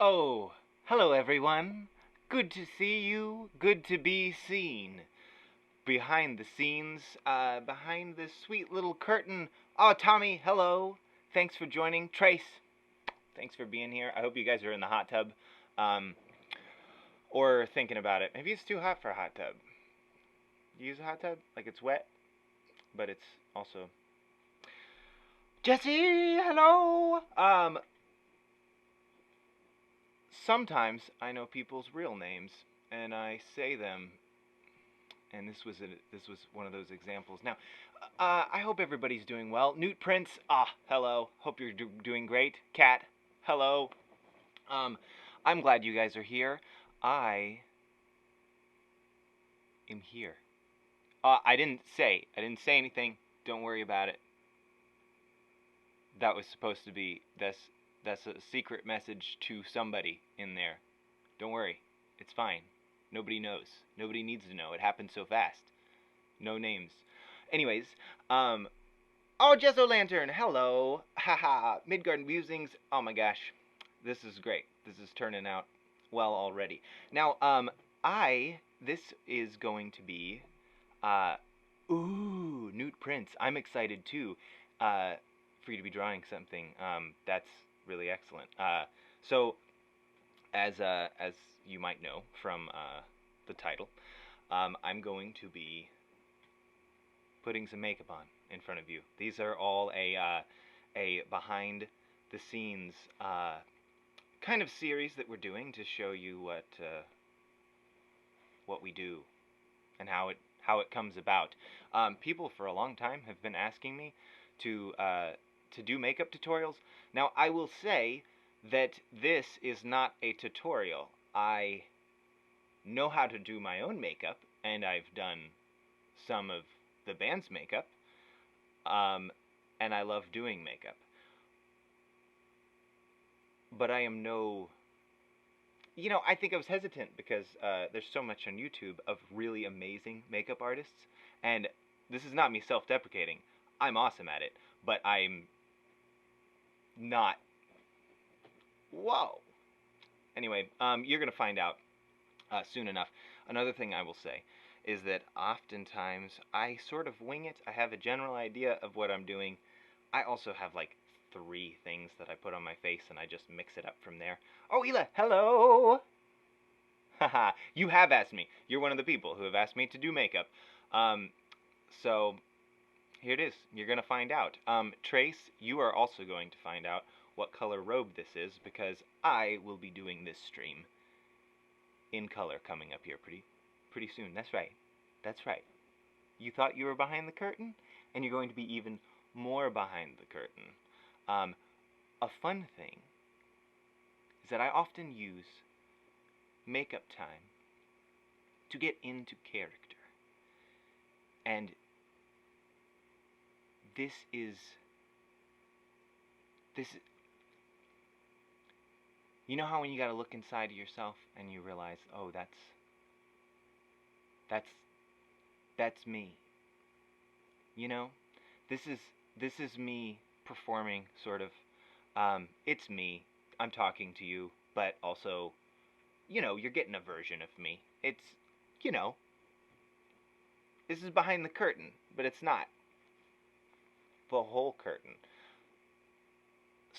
Oh, hello everyone. Good to see you. Good to be seen. Behind the scenes, behind this sweet little curtain. Oh, Tommy, hello. Thanks for joining. Trace, thanks for being here. I hope you guys are in the hot tub. Um, or thinking about it. Maybe it's too hot for a hot tub. You use a hot tub? Like it's wet, but it's also. Jesse, hello. Sometimes I know people's real names, and I say them, and this was one of those examples. Now, I hope everybody's doing well. Newt Prince, hello. Hope you're doing great. Kat, hello. Um, I'm glad you guys are here. I am here. I didn't say anything. Don't worry about it. That was supposed to be that's a secret message to somebody in there. Don't worry. It's fine. Nobody knows. Nobody needs to know. It happened so fast. No names. Anyways, oh, Jesso Lantern, hello. Haha. Midgard Musings. Oh my gosh. This is great. This is turning out well already. Now, this is going to be, Newt Prince. I'm excited too, for you to be drawing something. That's really excellent. So, as you might know from, the title, I'm going to be putting some makeup on in front of you. These are all a behind the scenes kind of series that we're doing to show you what we do and how it comes about. People for a long time have been asking me to do makeup tutorials. Now I will say that this is not a tutorial. I know how to do my own makeup, and I've done some of the band's makeup, and I love doing makeup. But I am no... I think I was hesitant because there's so much on YouTube of really amazing makeup artists, and this is not me self-deprecating. I'm awesome at it, but I'm not... Whoa! Anyway, you're going to find out soon enough. Another thing I will say is that oftentimes I sort of wing it. I have a general idea of what I'm doing. I also have like 3 things that I put on my face, and I just mix it up from there. Oh, Ela, hello! Haha, you have asked me. You're one of the people who have asked me to do makeup. So, here it is. You're going to find out. Trace, you are also going to find out what color robe this is, because I will be doing this stream in color coming up here pretty soon. That's right. That's right. You thought you were behind the curtain, and you're going to be even more behind the curtain. A fun thing is that I often use makeup time to get into character. And this is you know how when you gotta look inside of yourself and you realize, oh, that's me. This is me performing, sort of. It's me. I'm talking to you, but also, you're getting a version of me. It's, this is behind the curtain, but it's not the whole curtain.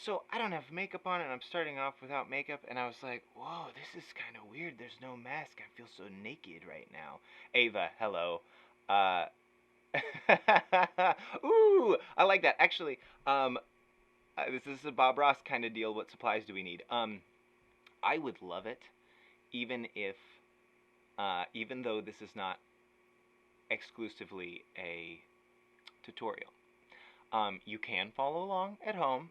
So I don't have makeup on, and I'm starting off without makeup, and I was like, whoa, this is kind of weird. There's no mask. I feel so naked right now. Ava, hello. Ooh, I like that. Actually, this is a Bob Ross kind of deal. What supplies do we need? I would love it, even though this is not exclusively a tutorial. You can follow along at home.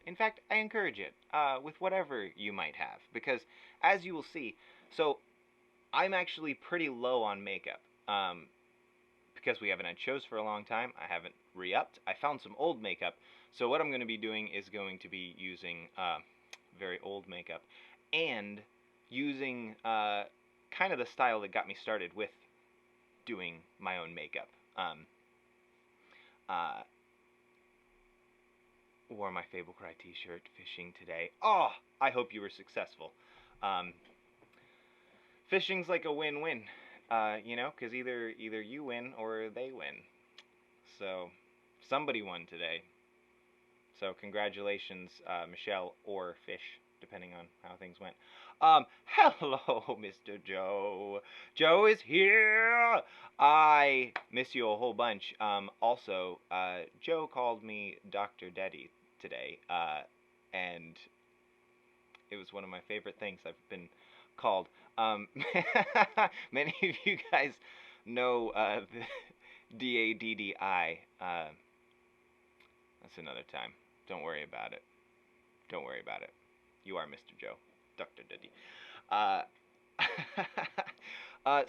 In fact, I encourage it with whatever you might have, because as you will see, so I'm actually pretty low on makeup. Because we haven't had shows for a long time, I haven't re-upped. I found some old makeup, so what I'm going to be doing is going to be using very old makeup, and using kind of the style that got me started with doing my own makeup. wore my Fable Cry t-shirt fishing today. Oh, I hope you were successful. Fishing's like a win-win, you know, because either you win or they win. So, somebody won today. So, congratulations, Michelle or Fish, depending on how things went. Hello, Mr. Joe. Joe is here. I miss you a whole bunch. Also, Joe called me Dr. Daddy today, and it was one of my favorite things I've been called. Many of you guys know DADDI. That's another time. Don't worry about it. Don't worry about it. You are Mr. Joe, Dr. Daddy.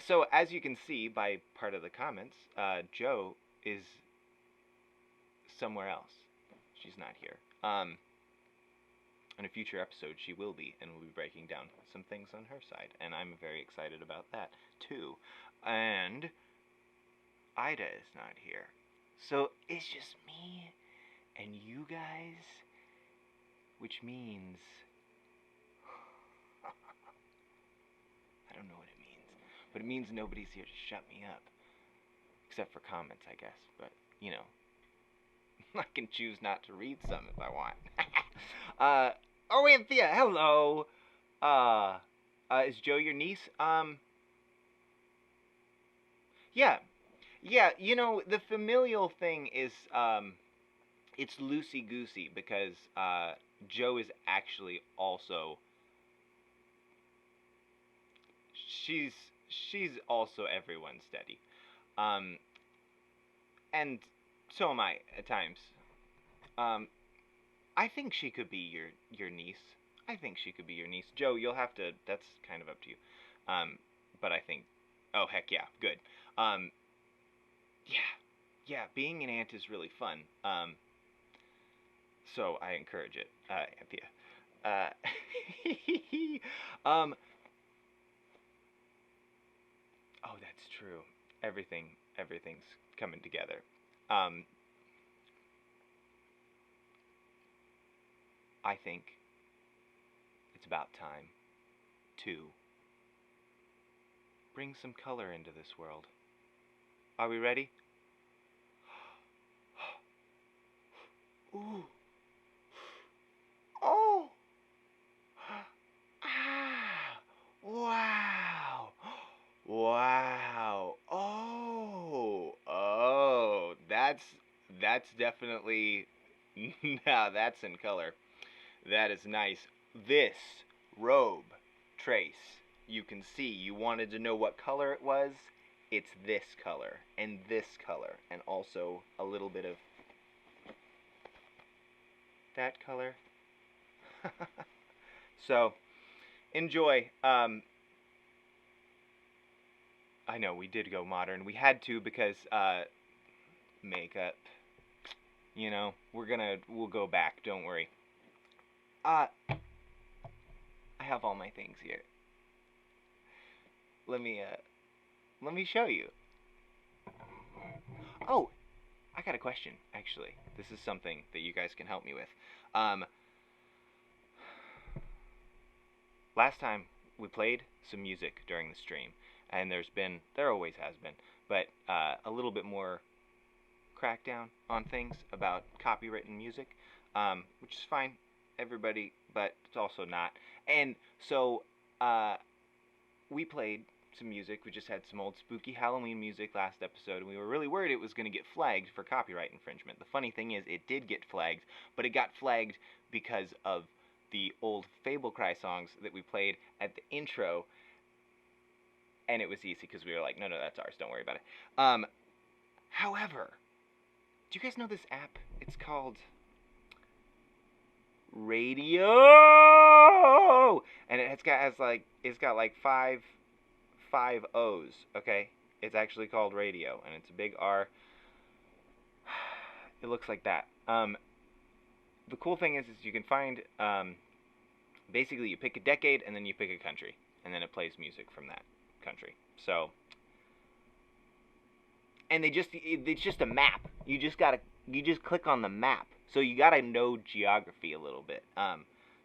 So as you can see by part of the comments, Joe is somewhere else. She's not here. In a future episode, she will be, and we'll be breaking down some things on her side, and I'm very excited about that, too. And Ida is not here. So it's just me and you guys, which means I don't know what it means, but it means nobody's here to shut me up, except for comments, I guess. But you know, I can choose not to read some if I want. Oh, Anthea, hello. Is Joe your niece? Yeah, you know, the familial thing is, it's loosey-goosey because, Joe is actually also, she's also everyone's daddy. And so am I, at times. I think she could be your niece. I think she could be your niece. Joe, you'll have to, that's kind of up to you. But I think, oh, heck yeah, good. Yeah, being an aunt is really fun. So I encourage it, Anthea. Oh, that's true. Everything's coming together. I think it's about time to bring some color into this world. Are we ready? Ooh. Oh. Ah. Wow. Wow. Oh. That's definitely now that's in color. That is nice. This robe, Trace, you can see you wanted to know what color it was. It's this color and this color and also a little bit of that color. So, enjoy. I know we did go modern. We had to because makeup. You know, we'll go back. Don't worry. I have all my things here. Let me show you. Oh, I got a question, actually. This is something that you guys can help me with. Last time we played some music during the stream, and there always has been, but a little bit more crackdown on things about copywritten music, which is fine, everybody, but it's also not. And so we played some music. We just had some old spooky Halloween music last episode, and we were really worried it was going to get flagged for copyright infringement. The funny thing is, it did get flagged, but it got flagged because of the old Fable Cry songs that we played at the intro, and it was easy because we were like, no, that's ours, don't worry about it. However, do you guys know this app? It's called Radioooo, and it's got like five O's. Okay, it's actually called Radio, and it's a big R. It looks like that. The cool thing is you can find, basically you pick a decade and then you pick a country, and then it plays music from that country. So, and it's just a map. You just click on the map, So you gotta know geography a little bit.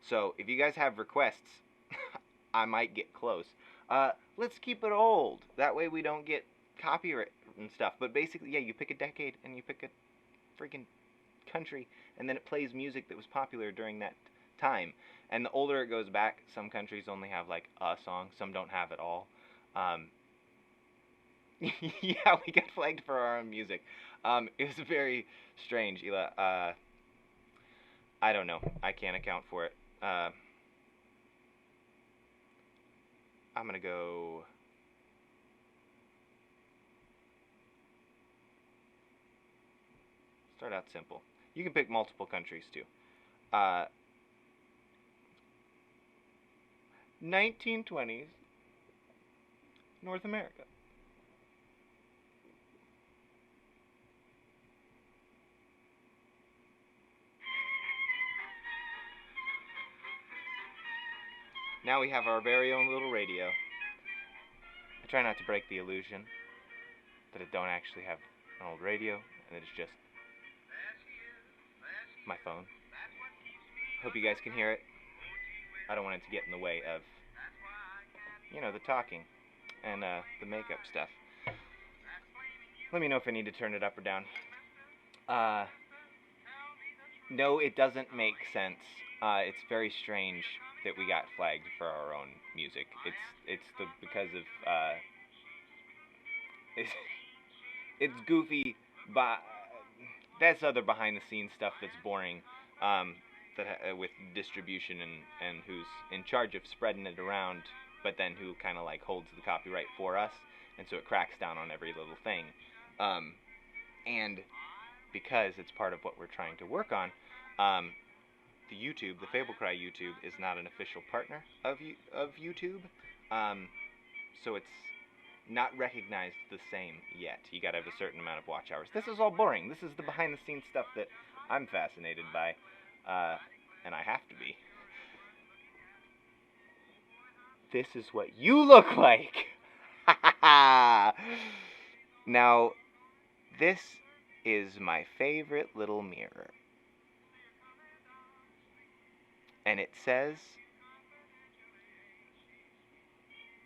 So if you guys have requests, I might get close. Let's keep it old. That way we don't get copyright and stuff. But basically, yeah, you pick a decade and you pick a freaking country, and then it plays music that was popular during that time. And the older it goes back, some countries only have like a song, some don't have it all. Yeah, we got flagged for our own music. It was very strange, Ela. I don't know. I can't account for it. I'm gonna go. Start out simple. You can pick multiple countries too. 1920s North America. Now we have our very own little radio. I try not to break the illusion that it don't actually have an old radio, and it's just my phone. Hope you guys can hear it. I don't want it to get in the way of, you know, the talking and the makeup stuff. Let me know if I need to turn it up or down. No, it doesn't make sense. It's very strange that we got flagged for our own music. It's because of it's goofy, but that's other behind the scenes stuff that's boring. With distribution and who's in charge of spreading it around, but then who kind of like holds the copyright for us, and so it cracks down on every little thing. And because it's part of what we're trying to work on, the YouTube, the Fable Cry YouTube, is not an official partner of YouTube, so it's not recognized the same yet. You gotta have a certain amount of watch hours. This is all boring. This is the behind the scenes stuff that I'm fascinated by, and I have to be. This is what you look like! Now, this is my favorite little mirror. And it says,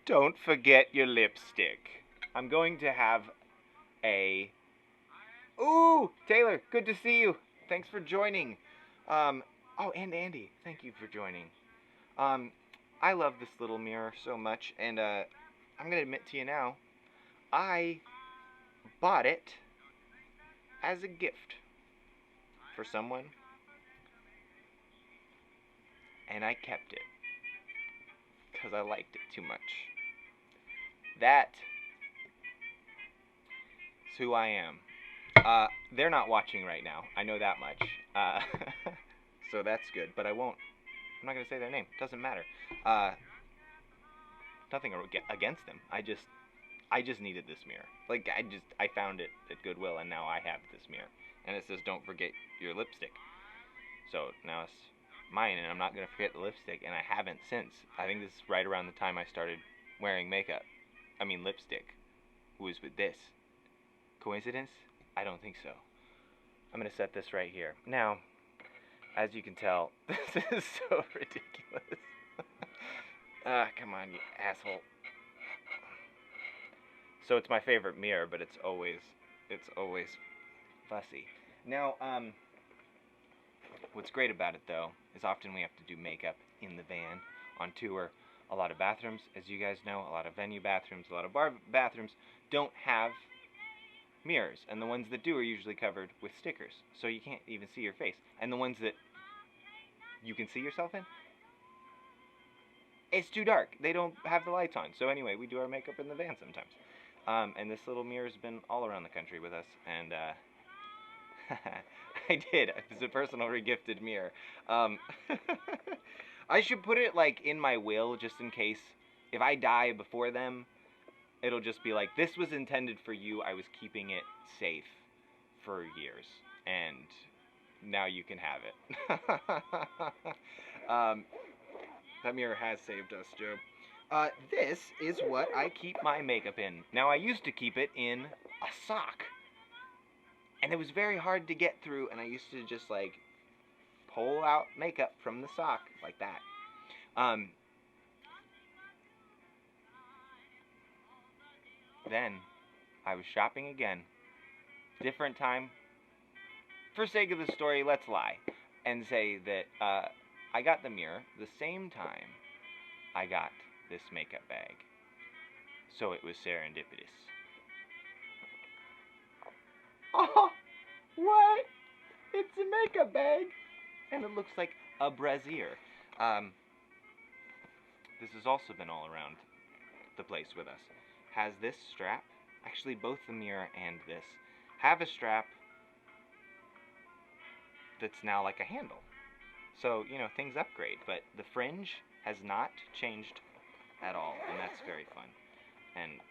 "Don't forget your lipstick." I'm going to have a... Ooh, Taylor, good to see you. Thanks for joining. Oh, and Andy, thank you for joining. I love this little mirror so much, and I'm going to admit to you now, I bought it as a gift for someone, and I kept it because I liked it too much. That is who I am. They're not watching right now. I know that much. So that's good. But I'm not going to say their name. Doesn't matter. Nothing against them. I just needed this mirror. Like, I found it at Goodwill, and now I have this mirror. And it says, "Don't forget your lipstick." So now it's mine, and I'm not going to forget the lipstick, and I haven't since. I think this is right around the time I started wearing makeup. I mean, lipstick. Was with this. Coincidence? I don't think so. I'm going to set this right here. Now, as you can tell, this is so ridiculous. Come on, you asshole. So it's my favorite mirror, but it's always fussy. Now, what's great about it, though, is often we have to do makeup in the van on tour. A lot of bathrooms, as you guys know, a lot of venue bathrooms, a lot of bar bathrooms don't have mirrors, and the ones that do are usually covered with stickers, so you can't even see your face. And the ones that you can see yourself in, it's too dark. They don't have the lights on. So anyway, we do our makeup in the van sometimes. And this little mirror's been all around the country with us, and I did. It was a personal regifted mirror. I should put it like in my will, just in case if I die before them, it'll just be like, this was intended for you. I was keeping it safe for years, and now you can have it. That mirror has saved us, Joe. This is what I keep my makeup in. Now, I used to keep it in a sock, and it was very hard to get through, and I used to just, like, pull out makeup from the sock like that. Then I was shopping again. Different time. For sake of the story, let's lie and say that I got the mirror the same time I got this makeup bag. So it was serendipitous. Oh, what? It's a makeup bag. And it looks like a brassiere. This has also been all around the place with us. Has this strap. Actually, both the mirror and this have a strap that's now like a handle. So, you know, things upgrade. But the fringe has not changed at all. And that's very fun. And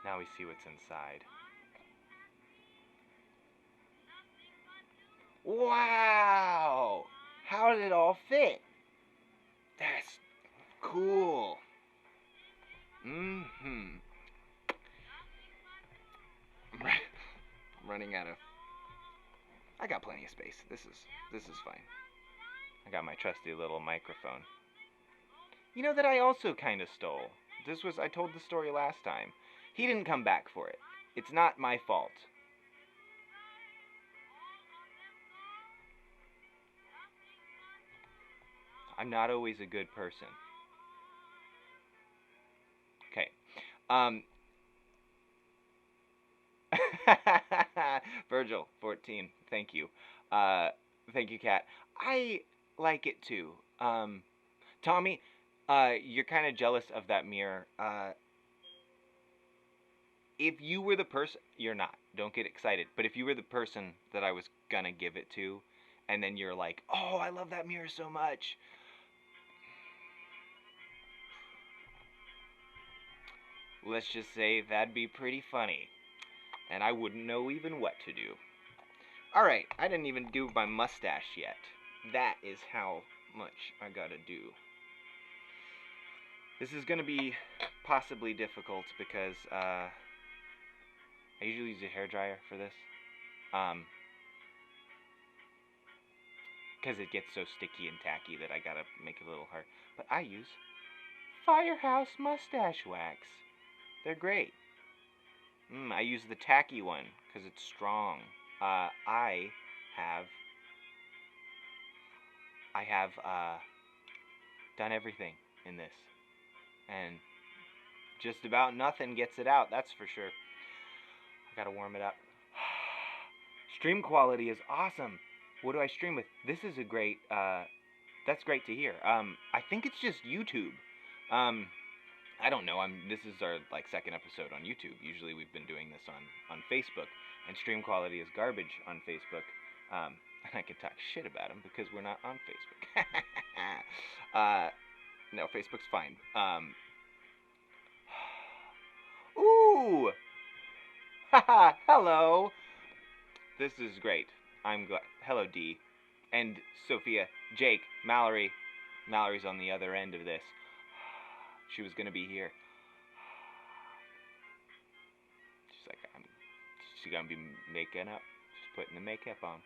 now we see what's inside. Wow! How did it all fit? That's cool. I'm running out of... I got plenty of space. This is fine. I got my trusty little microphone. You know that I also kind of stole. I told the story last time. He didn't come back for it. It's not my fault. I'm not always a good person. Okay. Virgil, 14. Thank you. Thank you, Kat. I like it too. Tommy, you're kind of jealous of that mirror. If you were the person... You're not. Don't get excited. But if you were the person that I was gonna give it to, and then you're like, oh, I love that mirror so much... Let's just say that'd be pretty funny. And I wouldn't know even what to do. Alright, I didn't even do my mustache yet. That is how much I gotta do. This is gonna be possibly difficult because I usually use a hairdryer for this. Because it gets so sticky and tacky that I gotta make it a little hard. But I use Firehouse Mustache Wax. They're great. I use the tacky one because it's strong. I have done everything in this, and just about nothing gets it out. That's for sure. I gotta warm it up. Stream quality is awesome. What do I stream with? This is a great. That's great to hear. I think it's just YouTube. I don't know. This is our second episode on YouTube. Usually we've been doing this on Facebook, and stream quality is garbage on Facebook. And I can talk shit about them because we're not on Facebook. No, Facebook's fine. Ooh! Haha! Hello! This is great. I'm glad. Hello, D. And Sophia, Jake, Mallory. Mallory's on the other end of this. She was gonna be here. She's like, she's gonna be making up. Just putting the makeup on.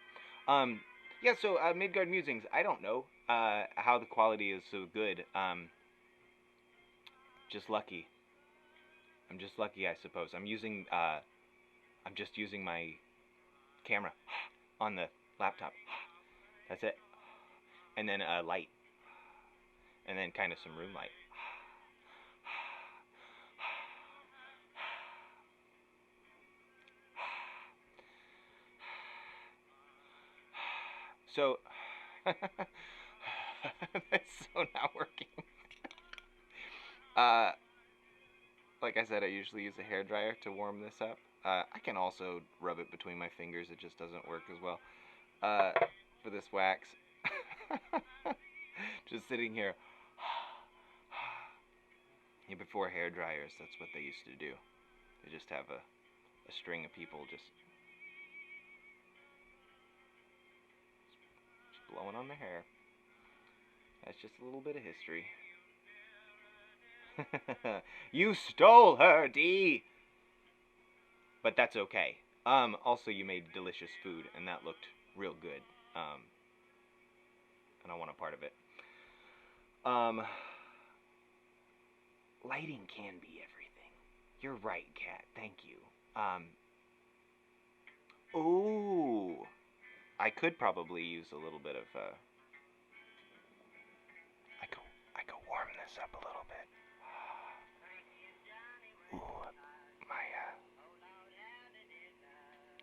Yeah, so Midgard Musings. I don't know how the quality is so good. Just lucky. I'm just lucky, I suppose. I'm just using my camera on the laptop. That's it. And then a light. And then kind of some room light. So, that's so not working. Like I said, I usually use a hairdryer to warm this up. I can also rub it between my fingers. It just doesn't work as well. For this wax. Just sitting here. Yeah, before hairdryers, that's what they used to do. They just have a string of people just blowing on their hair. That's just a little bit of history. You stole her, D! But that's okay. Also, you made delicious food, and that looked real good. And I want a part of it. Lighting can be everything. You're right, Kat. Thank you. Ooh. I could probably use a little bit of, I could warm this up a little bit. Ooh.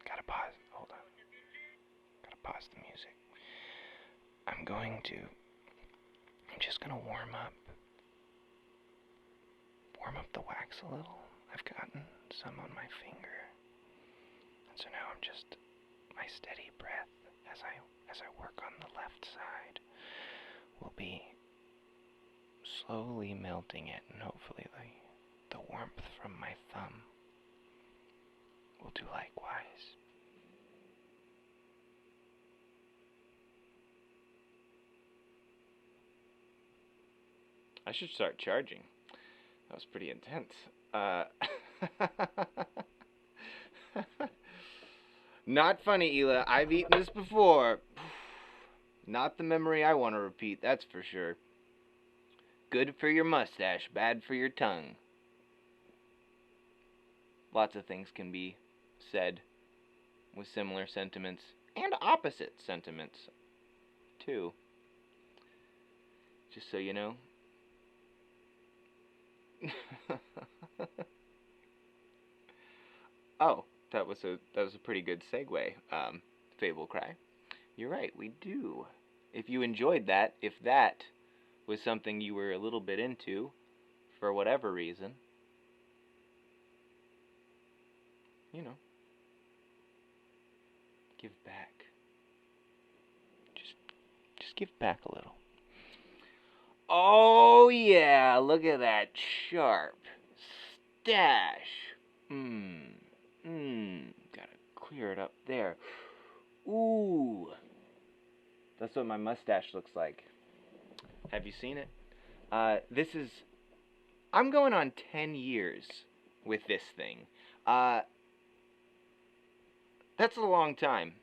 Gotta pause. Hold on. Gotta pause the music. I'm just gonna warm up the wax a little. I've gotten some on my finger. And so now I'm just, my steady breath as I work on the left side will be slowly melting it, and hopefully the warmth from my thumb will do likewise. I should start charging. That was pretty intense. Not funny, Ela. I've eaten this before. Not the memory I want to repeat, that's for sure. Good for your mustache, bad for your tongue. Lots of things can be said with similar sentiments and opposite sentiments, too. Just so you know. Oh, that was a pretty good segue, Fable Cry. You're right, we do. If you enjoyed that, if that was something you were a little bit into, for whatever reason, you know, give back. Just give back a little. Oh yeah, look at that sharp stash. Gotta clear it up there. Ooh. That's what my mustache looks like. Have you seen it? I'm going on 10 years with this thing. That's a long time.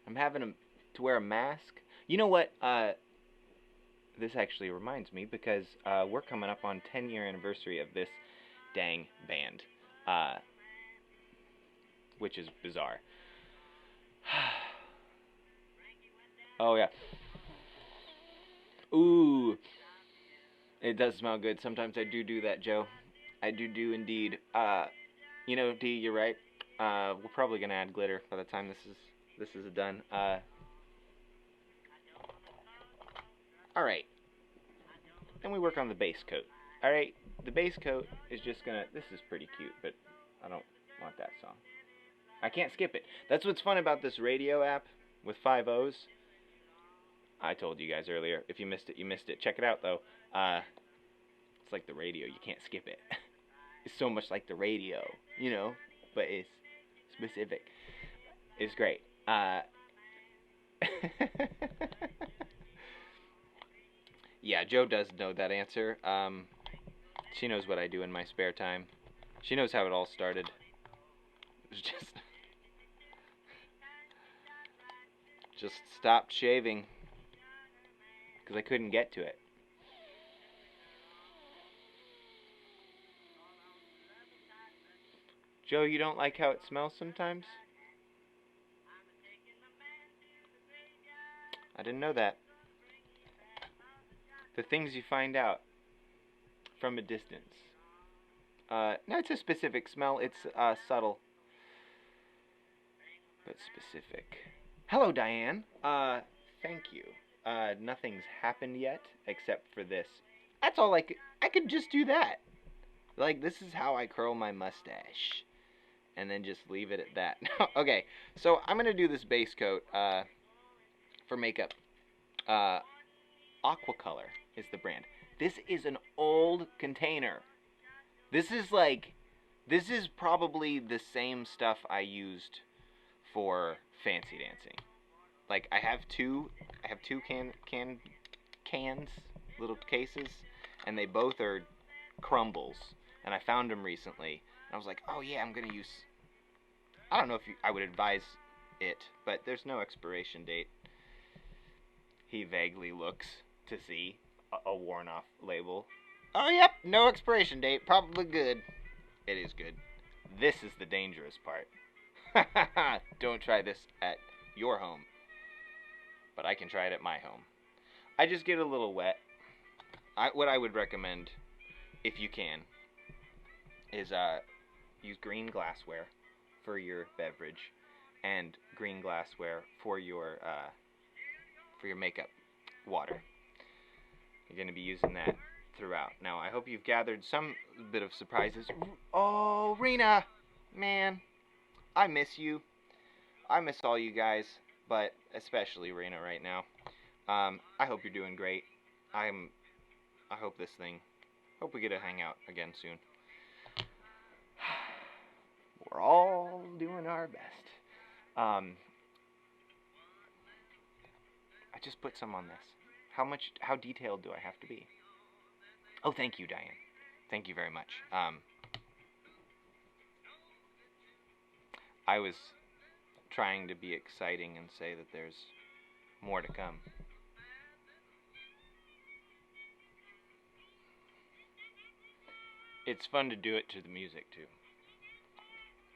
I'm having to wear a mask. You know what? This actually reminds me, because we're coming up on 10-year anniversary of this dang band, which is bizarre. Oh yeah. Ooh, it does smell good. Sometimes I do that, Joe. I do indeed. You know, D, you're right. We're probably gonna add glitter by the time this is done. All right. And we work on the base coat. All right. The base coat is just gonna. This is pretty cute, but I don't want that song. I can't skip it. That's what's fun about this radio app with 5 O's. I told you guys earlier. If you missed it, you missed it. Check it out, though. It's like the radio. You can't skip it. It's so much like the radio, you know, but it's specific. It's great. Yeah, Joe does know that answer. She knows what I do in my spare time. She knows how it all started. It was just stopped shaving because I couldn't get to it. Joe, you don't like how it smells sometimes? I didn't know that. The things you find out from a distance. No, it's a specific smell. It's subtle, but specific. Hello, Diane. Thank you. Nothing's happened yet except for this. That's all I could just do that. Like, this is how I curl my mustache. And then just leave it at that. Okay, so I'm going to do this base coat for makeup. Aquacolor is the brand. This is an old container. This is probably the same stuff I used for fancy dancing. Like, I have two cans, little cases, and they both are crumbles. And I found them recently, I was like, oh yeah, I'm going to use... I don't know if I would advise it, but there's no expiration date. He vaguely looks to see a worn-off label. Oh, yep, no expiration date. Probably good. It is good. This is the dangerous part. Don't try this at your home. But I can try it at my home. I just get a little wet. What I would recommend, if you can, is use green glassware for your beverage and green glassware for your makeup water. You're going to be using that throughout. Now, I hope you've gathered some bit of surprises. Oh, Rena! Man, I miss you. I miss all you guys, but especially Rena right now. I hope you're doing great. I hope hope we get to hang out again soon. We're all doing our best. I just put some on this. How detailed do I have to be? Oh, thank you, Diane. Thank you very much. I was trying to be exciting and say that there's more to come. It's fun to do it to the music, too.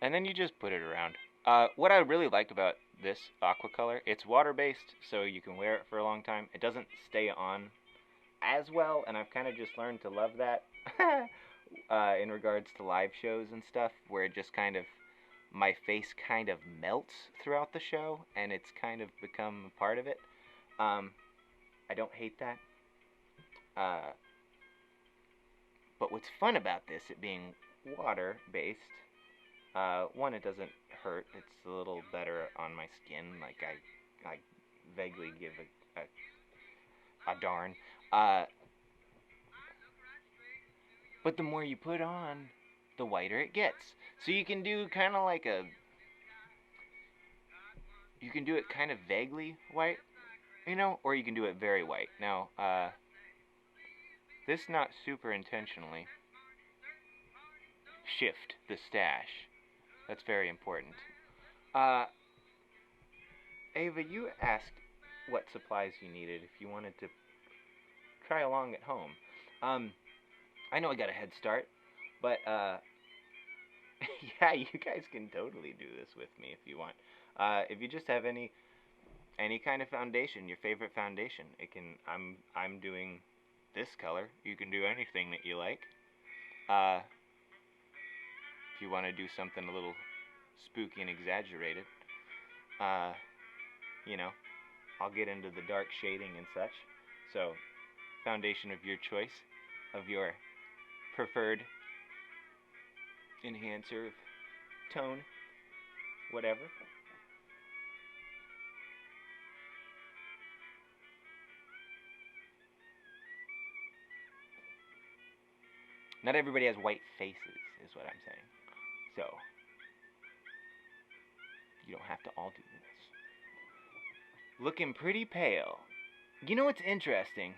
And then you just put it around. What I really like about this Aquacolor, it's water-based, so you can wear it for a long time. It doesn't stay on as well, and I've kind of just learned to love that in regards to live shows and stuff, where it just kind of, my face kind of melts throughout the show, and it's kind of become a part of it. I don't hate that. But what's fun about this, it being water-based, one, it doesn't hurt. It's a little better on my skin. Like, I vaguely give a darn. But the more you put on, the whiter it gets. So you can do kind of like you can do it kind of vaguely white, you know, or you can do it very white. Now, this not super intentionally. Shift the stash. That's very important. Ava, you asked what supplies you needed if you wanted to try along at home. I know I got a head start, but yeah, you guys can totally do this with me if you want. If you just have any kind of foundation, your favorite foundation, I'm doing this color. You can do anything that you like. If you want to do something a little spooky and exaggerated, you know, I'll get into the dark shading and such. So, foundation of your choice, of your preferred enhancer, tone, whatever. Not everybody has white faces, is what I'm saying. So, you don't have to all do this. Looking pretty pale. You know what's interesting?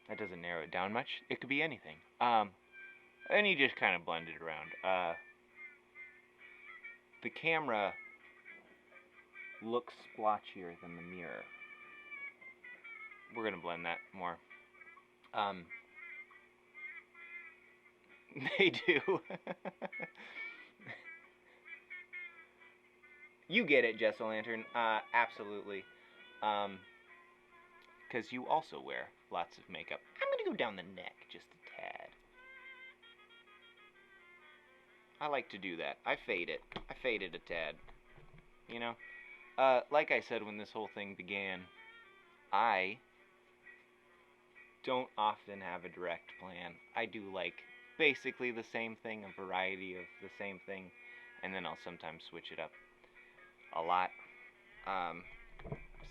That doesn't narrow it down much. It could be anything. And you just kind of blend it around. The camera looks splotchier than the mirror. We're gonna blend that more. They do. You get it, Jessa Lantern. Absolutely. Because you also wear lots of makeup. I'm gonna go down the neck just a tad. I like to do that. I fade it. I fade it a tad. You know? Like I said when this whole thing began, I don't often have a direct plan. I do like basically the same thing, a variety of the same thing, and then I'll sometimes switch it up a lot.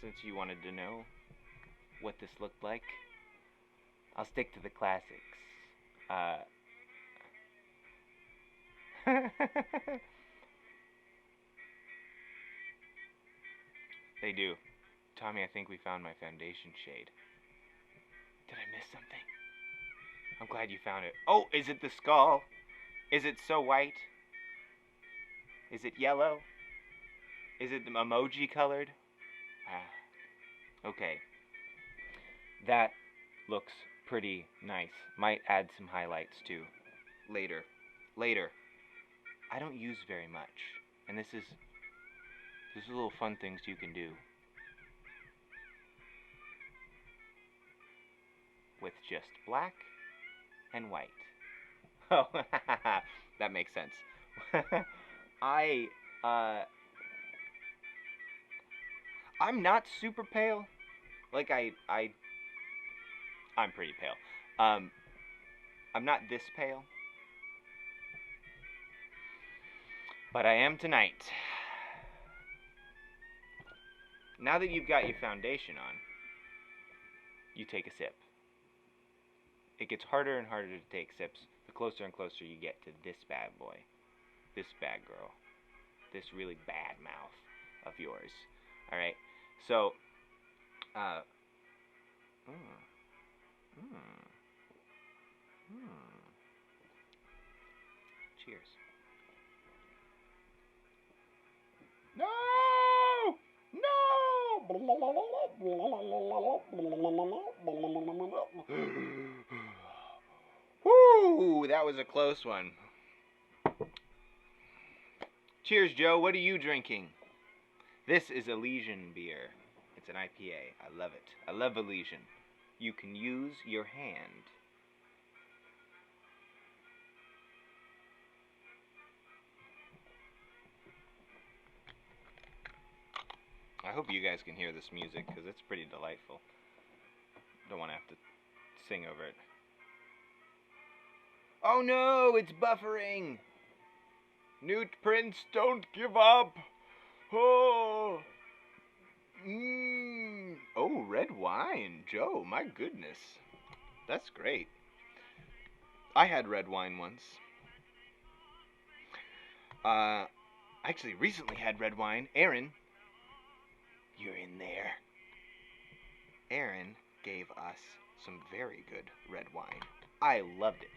Since you wanted to know what this looked like, I'll stick to the classics. They do. Tommy, I think we found my foundation shade. Did I miss something? I'm glad you found it. Oh, is it the skull? Is it so white? Is it yellow? Is it emoji colored? Ah, okay. That looks pretty nice. Might add some highlights too. Later. Later. I don't use very much. And this is little fun things you can do with just black and white. Oh, that makes sense. I'm not super pale. Like I'm pretty pale. I'm not this pale. But I am tonight. Now that you've got your foundation on, you take a sip. It gets harder and harder to take sips the closer and closer you get to this bad boy. This bad girl. This really bad mouth of yours. Alright? So, cheers. No! No! Woo! That was a close one. Cheers, Joe. What are you drinking? This is Elysian beer. It's an IPA. I love it. I love Elysian. You can use your hand. I hope you guys can hear this music, because it's pretty delightful. Don't want to have to sing over it. Oh no, it's buffering! Newt Prince, don't give up! Oh! Oh, red wine. Joe, my goodness. That's great. I had red wine once. I actually recently had red wine. Aaron, you're in there. Aaron gave us some very good red wine. I loved it.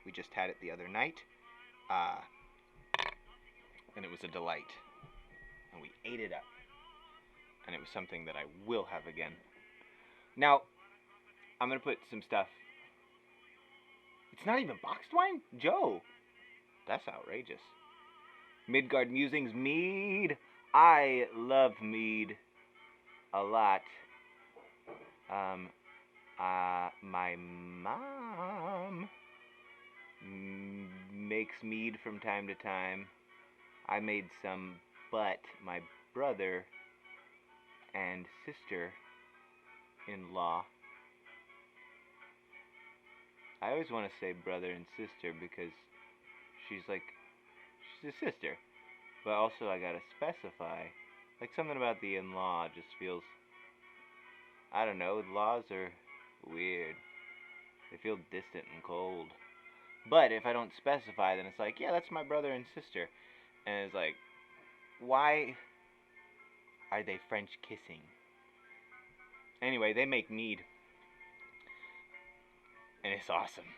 We just had it the other night. And it was a delight. And we ate it up. And it was something that I will have again. Now, I'm going to put some stuff. It's not even boxed wine? Joe, that's outrageous. Midgard Musings mead. I love mead a lot. My mom makes mead from time to time. I made some, but my brother and sister-in-law. I always want to say brother and sister because she's a sister. But also I gotta specify. Like something about the in-law just feels, I don't know, laws are weird. They feel distant and cold. But if I don't specify, then it's like, yeah, that's my brother and sister. And it's like, why are they French kissing? Anyway, they make mead. And it's awesome.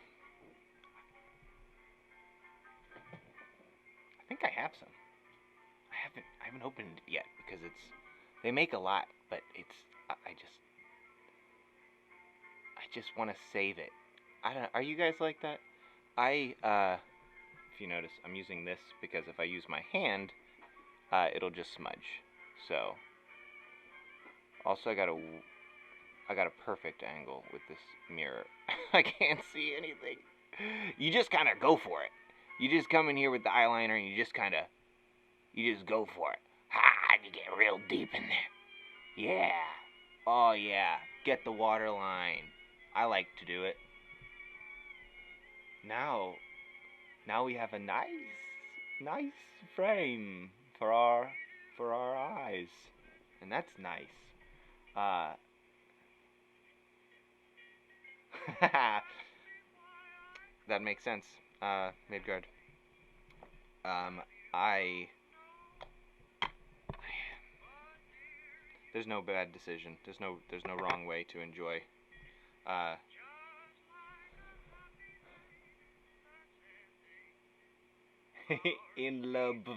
I think I have some. I haven't opened it yet because they make a lot, but I just want to save it. I don't know, are you guys like that? If you notice, I'm using this because if I use my hand, it'll just smudge. So, also I got a perfect angle with this mirror. I can't see anything. You just kind of go for it. You just come in here with the eyeliner and you just go for it. Ha! You get real deep in there. Yeah. Oh yeah. Get the waterline. I like to do it. Now we have a nice frame for our eyes, and that's nice. That makes sense. Midgard. There's no bad decision. There's no wrong way to enjoy. In love.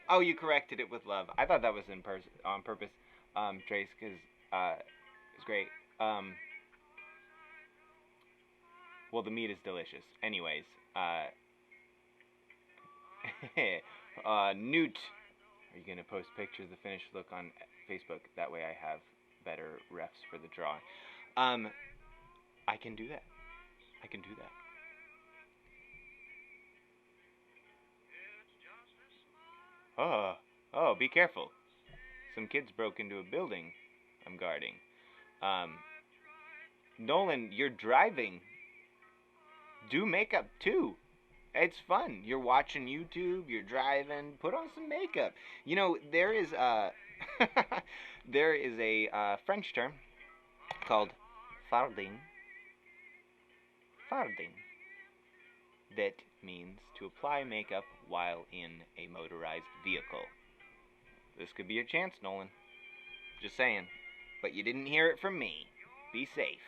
Oh, you corrected it with love. I thought that was on purpose, Trace, because it's great. Well, the meat is delicious. Anyways, Newt, are you gonna post pictures of the finished look on Facebook? That way, I have better refs for the drawing. I can do that. I can do that. Oh, be careful. Some kids broke into a building I'm guarding. Nolan, you're driving. Do makeup too. It's fun. You're watching YouTube, you're driving, put on some makeup. You know, there is a there is a French term called farding. Farding. That means to apply makeup while in a motorized vehicle. This could be your chance, Nolan. Just saying. But you didn't hear it from me. Be safe.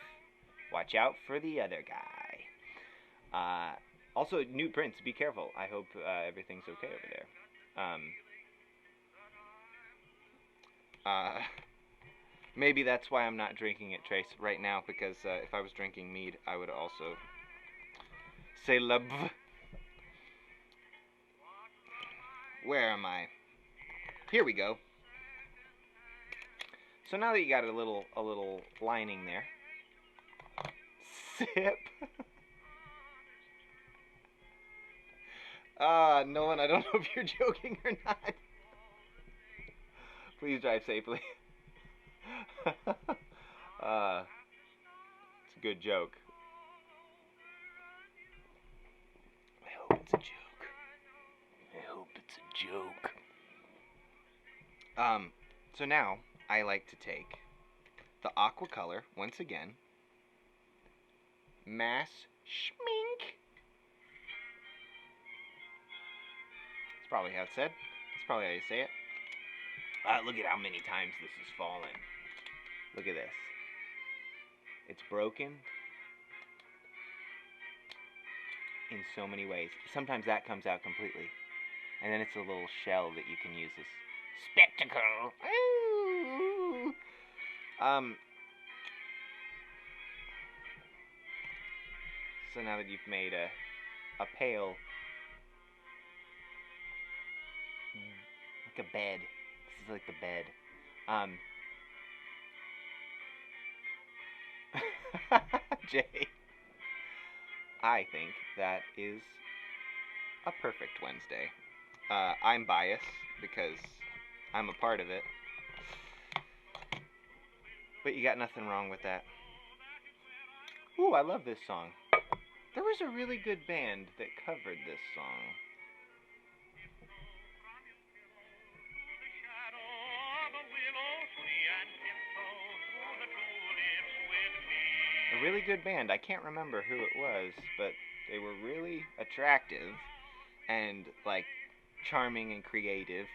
Watch out for the other guy. Also, Newt Prince, be careful. I hope everything's okay over there. Maybe that's why I'm not drinking it, Trace, right now, because if I was drinking mead, I would also say love. Where am I? Here we go. So now that you got a little lining there, sip. Nolan, I don't know if you're joking or not. Please drive safely. It's a good joke. I hope it's a joke. I hope it's a joke. So now I like to take the Aquacolor once again. Mass schmink. That's probably how it's said. That's probably how you say it. Look at how many times this has fallen. Look at this. It's broken in so many ways. Sometimes that comes out completely. And then it's a little shell that you can use as spectacle. Ooh. So now that you've made a pail, like a bed. This is like the bed. Jay, I think that is a perfect Wednesday. I'm biased because I'm a part of it. But you got nothing wrong with that. Ooh, I love this song. There was a really good band that covered this song. A really good band. I can't remember who it was, but they were really attractive and like charming and creative,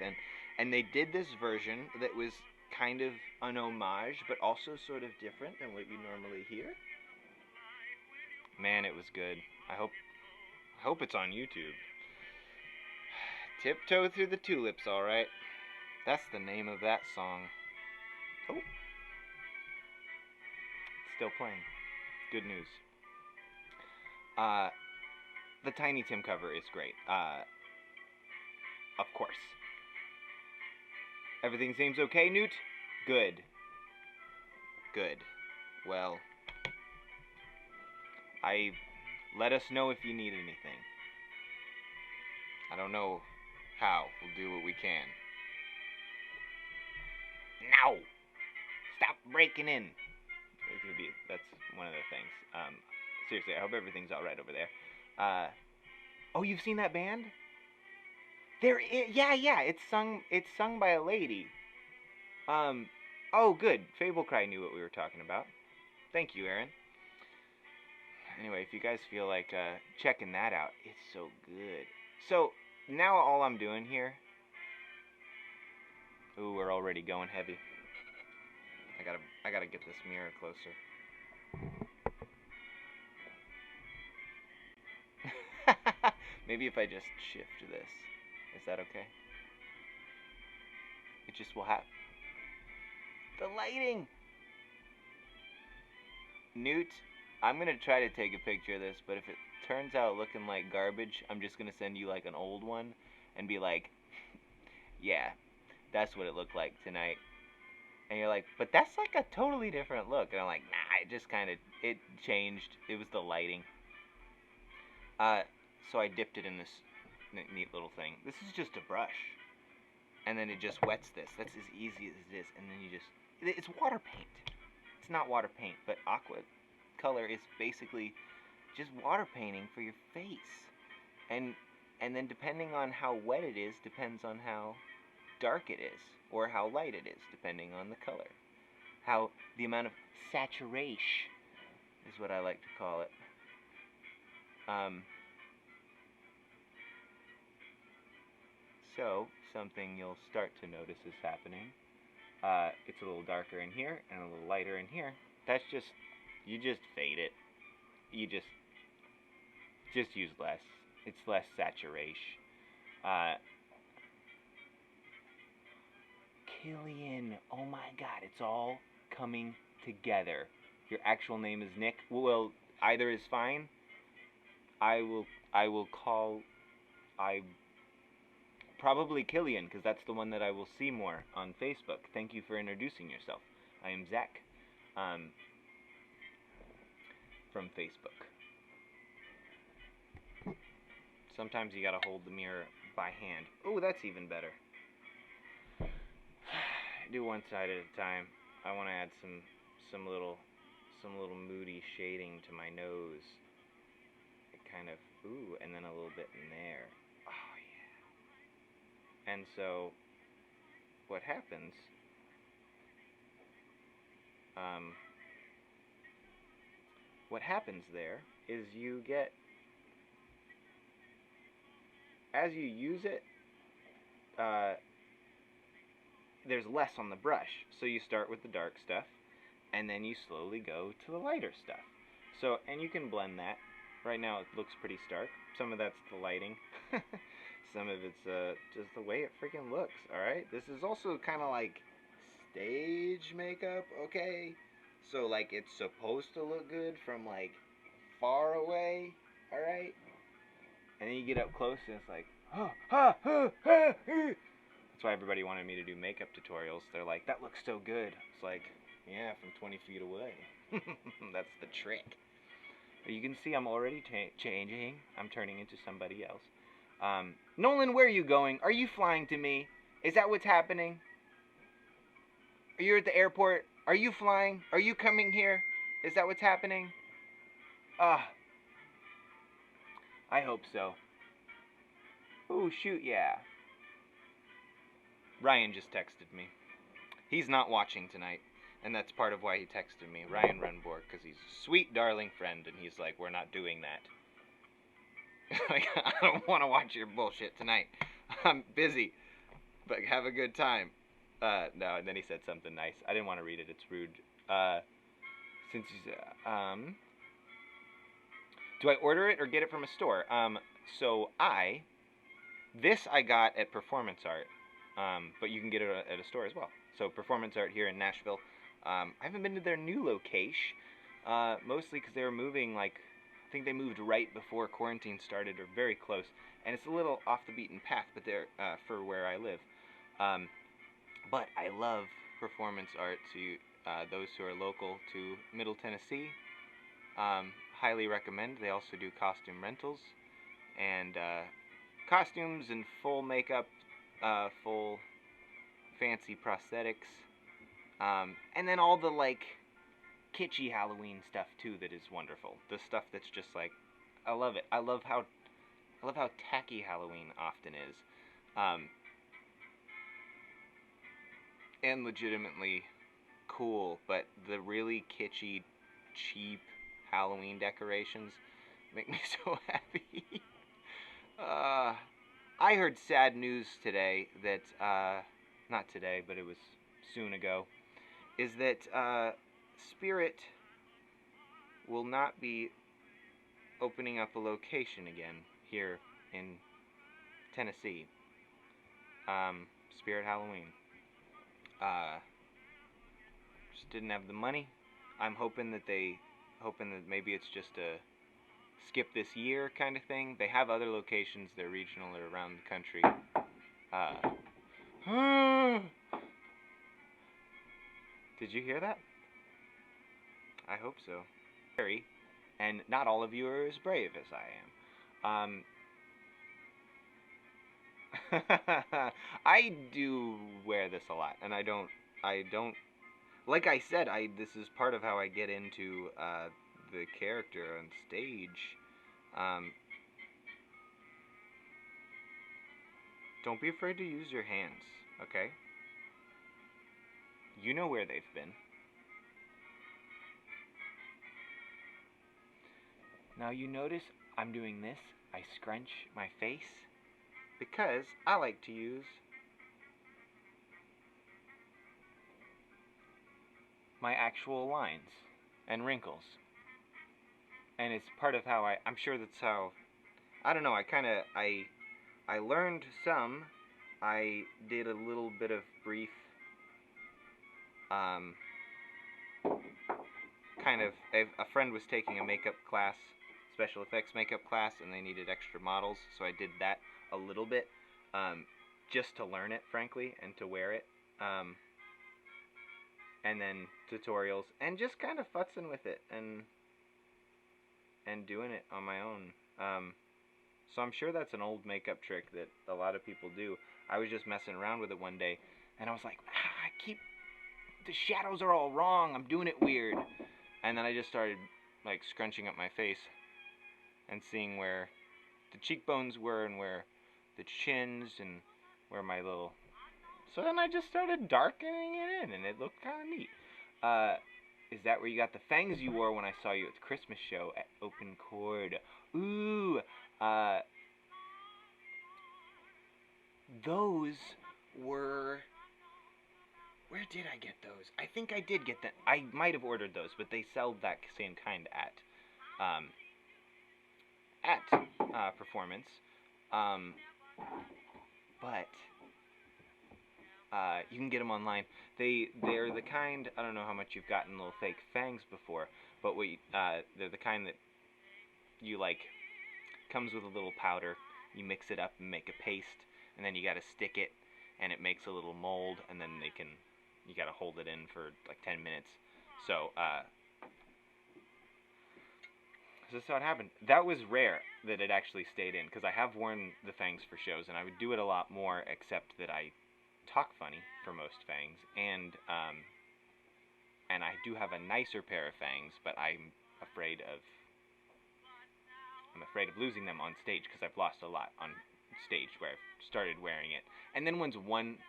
and they did this version that was kind of an homage, but also sort of different than what you normally hear. Man, it was good. I hope it's on YouTube. Tiptoe Through the Tulips, alright. That's the name of that song. Oh. Still playing. Good news. The Tiny Tim cover is great. Of course. Everything seems okay, Newt? Good. Good. Well, let us know if you need anything. I don't know how. We'll do what we can. Now! Stop breaking in. That's one of the things. Seriously, I hope everything's alright over there. Oh, you've seen that band? Yeah, it's sung by a lady. Oh, good. Fable Cry knew what we were talking about. Thank you, Aaron. Anyway, if you guys feel like checking that out, it's so good. So, now all I'm doing here... Ooh, we're already going heavy. I gotta get this mirror closer. Maybe if I just shift this. Is that okay? It just will happen. The lighting! Newt, I'm going to try to take a picture of this, but if it turns out looking like garbage, I'm just going to send you like an old one and be like, yeah, that's what it looked like tonight. And you're like, but that's like a totally different look. And I'm like, nah, it just kind of, it changed. It was the lighting. So I dipped it in this neat little thing. This is just a brush. And then it just wets this. That's as easy as it is. And then you just, it's water paint. It's not water paint, but Aquacolor is basically just water painting for your face. And then depending on how wet it is, depends on how dark it is, or how light it is, depending on the color. How the amount of saturation is what I like to call it. So, something you'll start to notice is happening. It's a little darker in here, and a little lighter in here. That's just, you just fade it. You just use less. It's less saturation. Killian, oh my god, it's all coming together. Your actual name is Nick. Well, either is fine. I will call, probably Killian, because that's the one that I will see more on Facebook. Thank you for introducing yourself. I am Zach, from Facebook. Sometimes you gotta hold the mirror by hand. Oh, that's even better. Do one side at a time. I want to add some little moody shading to my nose. It kind of, ooh, and then a little bit in there. Oh yeah. And so, what happens? What happens there is you get, as you use it, there's less on the brush. So you start with the dark stuff, and then you slowly go to the lighter stuff. So, and you can blend that. Right now it looks pretty stark. Some of that's the lighting. Some of it's just the way it freaking looks, alright? This is also kind of like stage makeup, okay? So, like, it's supposed to look good from, like, far away, alright? And then you get up close and it's like, That's why everybody wanted me to do makeup tutorials. They're like, that looks so good. It's like, yeah, from 20 feet away. That's the trick. But you can see I'm already changing. I'm turning into somebody else. Nolan, where are you going? Are you flying to me? Is that what's happening? Are you at the airport? Are you flying? Are you coming here? Is that what's happening? I hope so. Oh, shoot, yeah. Ryan just texted me. He's not watching tonight, and that's part of why he texted me. Ryan Renborg, because he's a sweet, darling friend, and he's like, we're not doing that. Like, I don't want to watch your bullshit tonight. I'm busy, but have a good time. No, and then he said something nice. I didn't want to read it. It's rude. Since he's, do I order it or get it from a store? So this I got at Performance Art, but you can get it at a store as well. So Performance Art here in Nashville. I haven't been to their new location, mostly because they were moving, like, I think they moved right before quarantine started, or very close. And it's a little off the beaten path, but they're for where I live. But I love Performance Art. To those who are local to Middle Tennessee, highly recommend. They also do costume rentals and costumes and full makeup, full fancy prosthetics, and then all the, like, kitschy Halloween stuff too that is wonderful. The stuff that's just like, I love it. I love how tacky Halloween often is, and legitimately cool. But the really kitschy, cheap Halloween decorations make me so happy. I heard sad news today that, not today, but it was soon ago, is that Spirit will not be opening up a location again here in Tennessee. Spirit Halloween. Just didn't have the money. I'm hoping that maybe it's just a skip this year kind of thing. They have other locations. They're regional or around the country. Did you hear that? I hope so. And not all of you are as brave as I am. I do wear this a lot, and I don't, like I said, this is part of how I get into, the character on stage. Don't be afraid to use your hands, okay? You know where they've been. Now you notice I'm doing this. I scrunch my face because I like to use my actual lines and wrinkles. And it's part of how I'm sure that's how, I don't know, I learned some. I did a little bit of brief, a friend was taking a makeup class, special effects makeup class, and they needed extra models, so I did that a little bit, just to learn it, frankly, and to wear it, and then tutorials, and just kind of futzing with it, and doing it on my own. So I'm sure that's an old makeup trick that a lot of people do. I was just messing around with it one day, and I was like, the shadows are all wrong, I'm doing it weird. And then I just started, like, scrunching up my face and seeing where the cheekbones were and where the chins and where my little... So then I just started darkening it in, and it looked kind of neat. Is that where you got the fangs you wore when I saw you at the Christmas show at Open Chord? Ooh, those were... Where did I get those? I think I did get them. I might have ordered those, but they sell that same kind at Performance. But you can get them online. They're the kind, I don't know how much you've gotten little fake fangs before, but they're the kind that you, like, comes with a little powder. You mix it up and make a paste, and then you gotta stick it, and it makes a little mold, and then you gotta hold it in for like 10 minutes. So, this is how it happened. That was rare that it actually stayed in, because I have worn the fangs for shows, and I would do it a lot more, except that I talk funny for most fangs, and I do have a nicer pair of fangs, but I'm afraid of losing them on stage, because I've lost a lot on stage where I've started wearing it. And then once one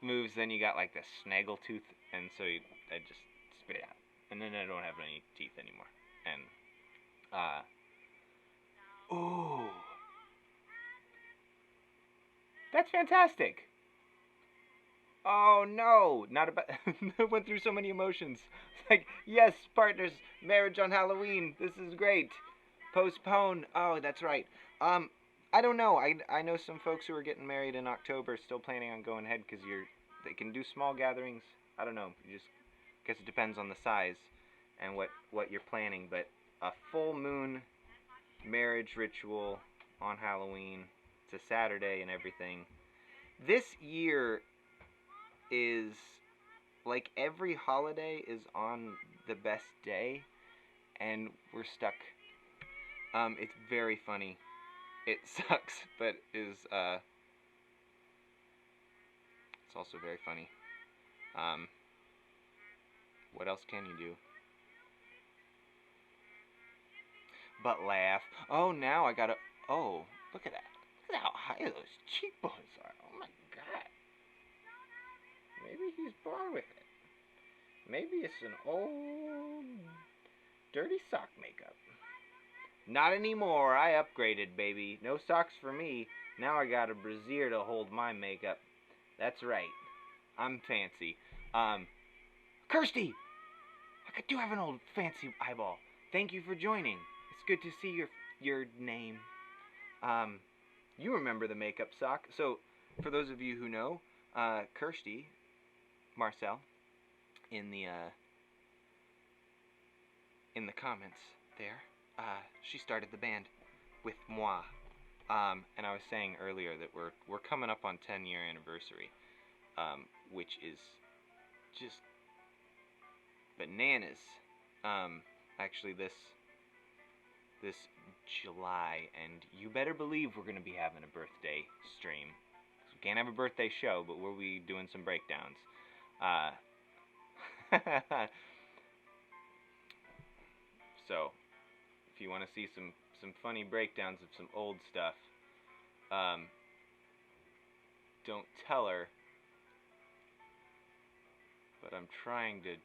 moves, then you got like the snaggle tooth, and so I just spit it out, and then I don't have any teeth anymore. And ooh, that's fantastic. Oh no, not about. I went through so many emotions. It's like, yes, partners, marriage on Halloween. This is great. Postpone. Oh, that's right. I don't know. I know some folks who are getting married in October, still planning on going ahead, because they can do small gatherings. I don't know. You just guess it depends on the size and what you're planning. But a full moon marriage ritual on Halloween. It's a Saturday and everything. This year is like every holiday is on the best day, and we're stuck. It's very funny. It sucks, but it's also very funny. What else can you do but laugh? Oh, now I gotta... Oh, look at that. Look at how high those cheekbones are. Oh my god. Maybe he's born with it. Maybe it's an old dirty sock makeup. Not anymore. I upgraded, baby. No socks for me. Now I got a brassiere to hold my makeup. That's right. I'm fancy. Kirsty! I do have an old fancy eyeball. Thank you for joining. It's good to see your name. You remember the makeup sock. So, for those of you who know, Kirsty, Marcel, in the comments there, she started the band with moi. And I was saying earlier that we're coming up on 10-year anniversary, which is just bananas. Actually, this July, and you better believe we're gonna be having a birthday stream. We can't have a birthday show, but we'll be doing some breakdowns. So, if you want to see some funny breakdowns of some old stuff, don't tell her, but I'm trying to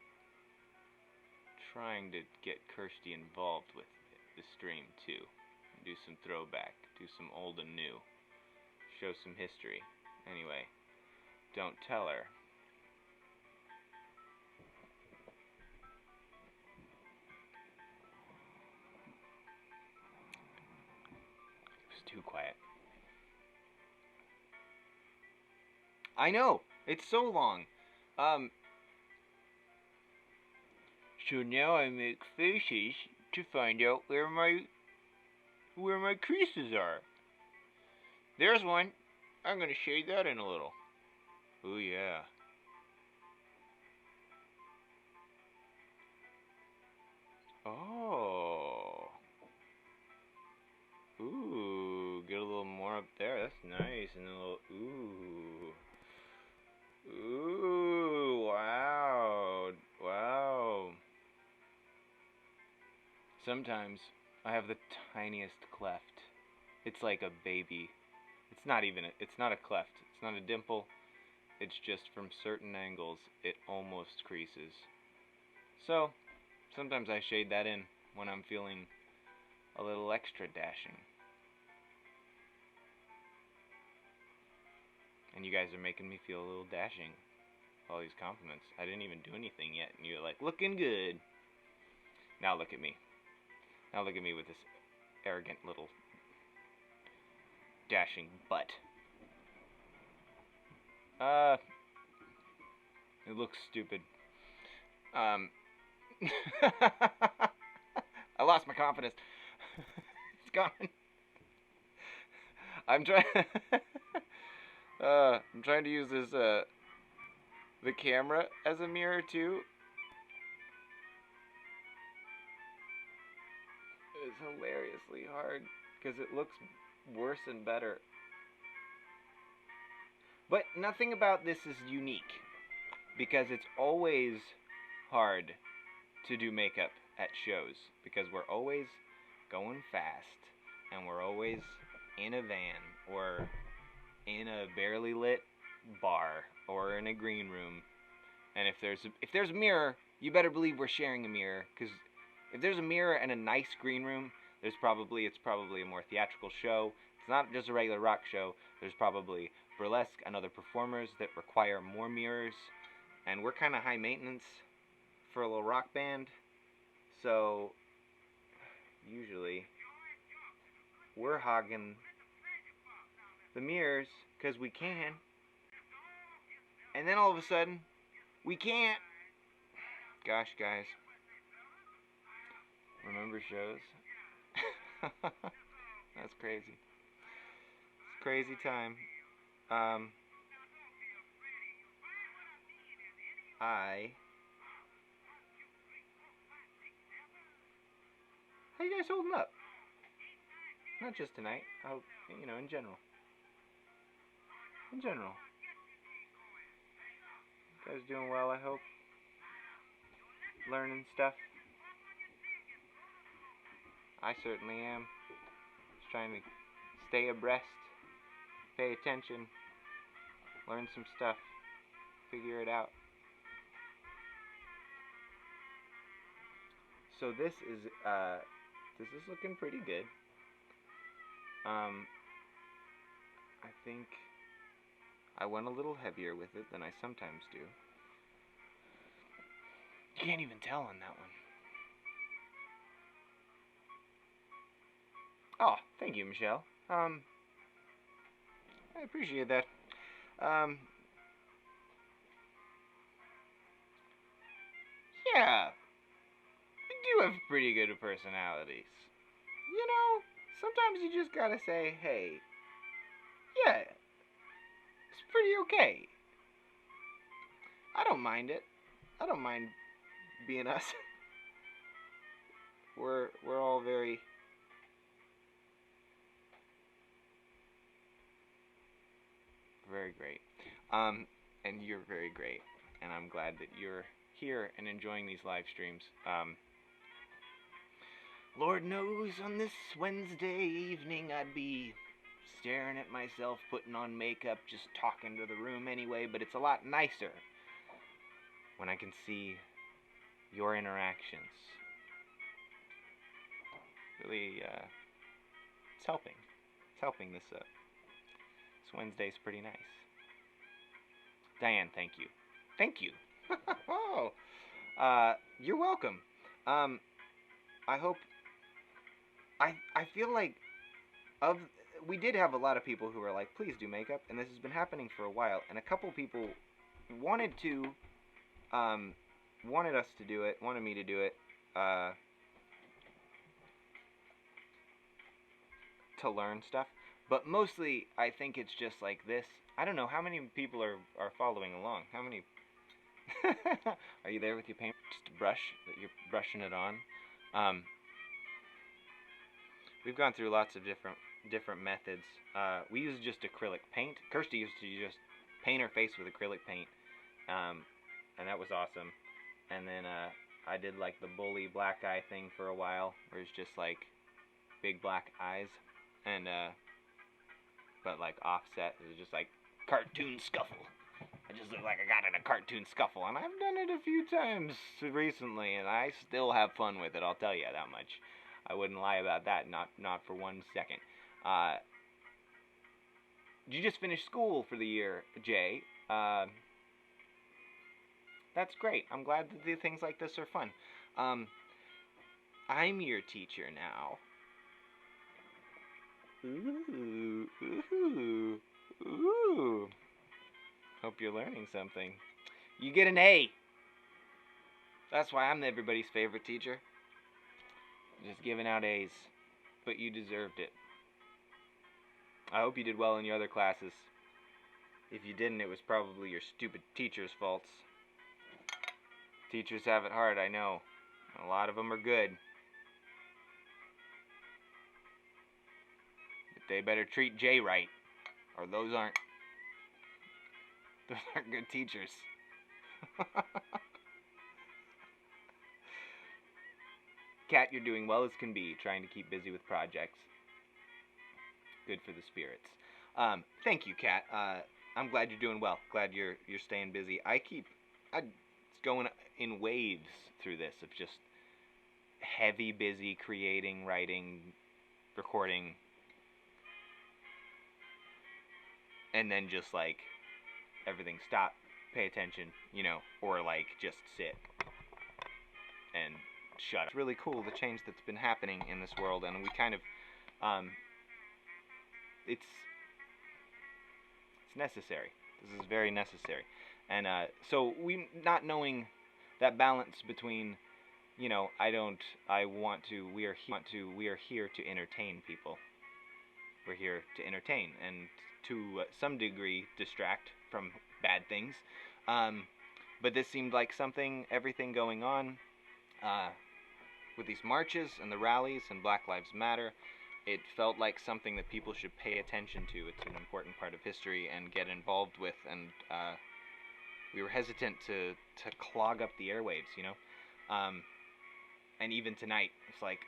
get Kirsty involved with the stream too. Do some throwback, do some old and new, show some history. Anyway, don't tell her. It's too quiet. I know, it's so long. So now I make faces to find out where my creases are. There's one. I'm gonna shade that in a little. Oh yeah. Oh. Ooh, get a little more up there. That's nice. And a little ooh, wow. Wow. Sometimes I have the tiniest cleft. It's like a baby. It's not a cleft. It's not a dimple. It's just from certain angles, it almost creases. So, sometimes I shade that in when I'm feeling a little extra dashing. And you guys are making me feel a little dashing. All these compliments. I didn't even do anything yet, and you're like, looking good. Now look at me. Now look at me with this arrogant little dashing butt. It looks stupid. I lost my confidence. It's gone. I'm trying to use this the camera as a mirror too. It's hilariously hard because it looks worse and better. But nothing about this is unique, because it's always hard to do makeup at shows, because we're always going fast, and we're always in a van, or in a barely lit bar, or in a green room. And if there's a mirror, you better believe we're sharing a mirror, because if there's a mirror and a nice green room, it's probably a more theatrical show. It's not just a regular rock show. There's probably burlesque and other performers that require more mirrors, and we're kind of high maintenance for a little rock band, so usually we're hogging the mirrors because we can, and then all of a sudden we can't. Gosh, guys, remember shows? That's crazy. It's crazy time. How you guys holding up? Not just tonight. In general. In general. You guys doing well, I hope. Learning stuff. I certainly am. Just trying to stay abreast, pay attention, learn some stuff, figure it out. So this is looking pretty good. I think I went a little heavier with it than I sometimes do. You can't even tell on that one. Oh, thank you, Michelle. I appreciate that. Um, yeah, we do have pretty good personalities. You know, sometimes you just gotta say, hey, yeah, it's pretty okay. I don't mind it. I don't mind being us. We're all very great. And you're very great. And I'm glad that you're here and enjoying these live streams. Lord knows on this Wednesday evening I'd be staring at myself putting on makeup, just talking to the room anyway, but it's a lot nicer when I can see your interactions. Really, it's helping. It's helping this this Wednesday's pretty nice. Diane, thank you. Thank you. Oh, you're welcome. I hope. I feel like of we did have a lot of people who were like, please do makeup, and this has been happening for a while, and a couple people wanted to, wanted us to do it, wanted me to do it, to learn stuff, but mostly I think it's just like this. I don't know how many people are following along. How many? Are you there with your paint? Just a brush that you're brushing it on. We've gone through lots of different methods. We use just acrylic paint. Kirsty used to just paint her face with acrylic paint, and that was awesome. And then I did like the bully black eye thing for a while, where it's just like big black eyes, and but like offset. It was just like cartoon scuffle. I just look like I got in a cartoon scuffle, and I've done it a few times recently, and I still have fun with it. I'll tell you that much. I wouldn't lie about that, not for 1 second. You just finished school for the year, Jay. That's great. I'm glad that things like this are fun. I'm your teacher now. Ooh, ooh, ooh. Hope you're learning something. You get an A. That's why I'm everybody's favorite teacher. Just giving out A's. But you deserved it. I hope you did well in your other classes. If you didn't, it was probably your stupid teacher's faults. Teachers have it hard, I know. A lot of them are good. But they better treat Jay right, or those aren't good teachers. Kat, you're doing well as can be, trying to keep busy with projects. Good for the spirits. Thank you, Kat. I'm glad you're doing well. Glad you're staying busy. It's going in waves through this of just heavy, busy, creating, writing, recording, and then just like everything stop, pay attention, you know, or like just sit and shut up. It's really cool, the change that's been happening in this world, and we kind of, it's necessary. This is very necessary. And so we, not knowing that balance between, you know, we are here to entertain people. We're here to entertain and to some degree distract from bad things. But this seemed like everything going on with these marches and the rallies and Black Lives Matter, it felt like something that people should pay attention to. It's an important part of history and get involved with, and we were hesitant to clog up the airwaves, you know. And even tonight, it's like,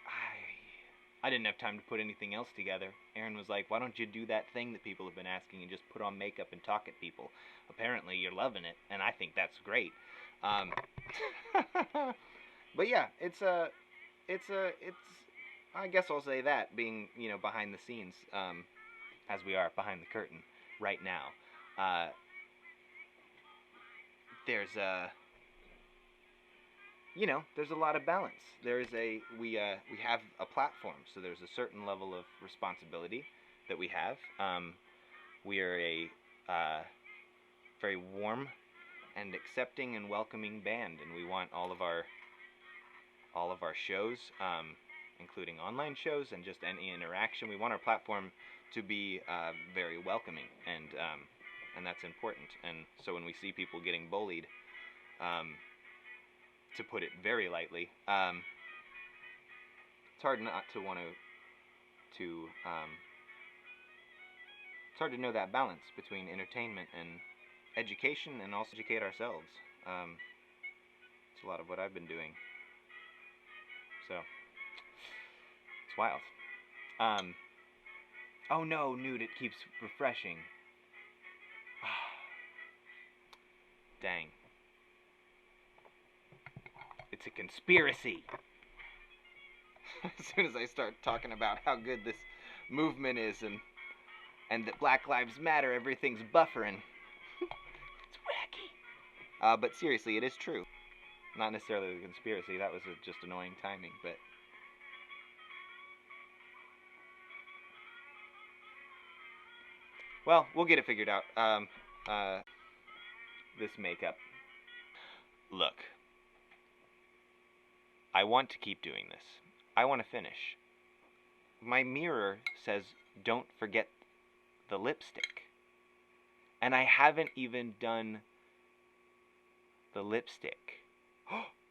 I didn't have time to put anything else together. Aaron was like, why don't you do that thing that people have been asking and just put on makeup and talk at people? Apparently you're loving it, and I think that's great. But yeah, it's I guess I'll say that, being, you know, behind the scenes, as we are behind the curtain right now. There's you know, there's a lot of balance. We have a platform, so there's a certain level of responsibility that we have. We are a very warm and accepting and welcoming band, and we want all of our shows, including online shows and just any interaction. We want our platform to be very welcoming, and that's important. And so when we see people getting bullied, to put it very lightly, it's hard not to want to it's hard to know that balance between entertainment and education, and also educate ourselves. It's a lot of what I've been doing. So, it's wild. Oh no, Nude, it keeps refreshing. Dang. It's a conspiracy. As soon as I start talking about how good this movement is, and that Black Lives Matter, everything's buffering. It's wacky. But seriously, it is true. Not necessarily a conspiracy, that was just annoying timing, but... Well, we'll get it figured out. This makeup. Look. I want to keep doing this. I want to finish. My mirror says, don't forget the lipstick. And I haven't even done the lipstick.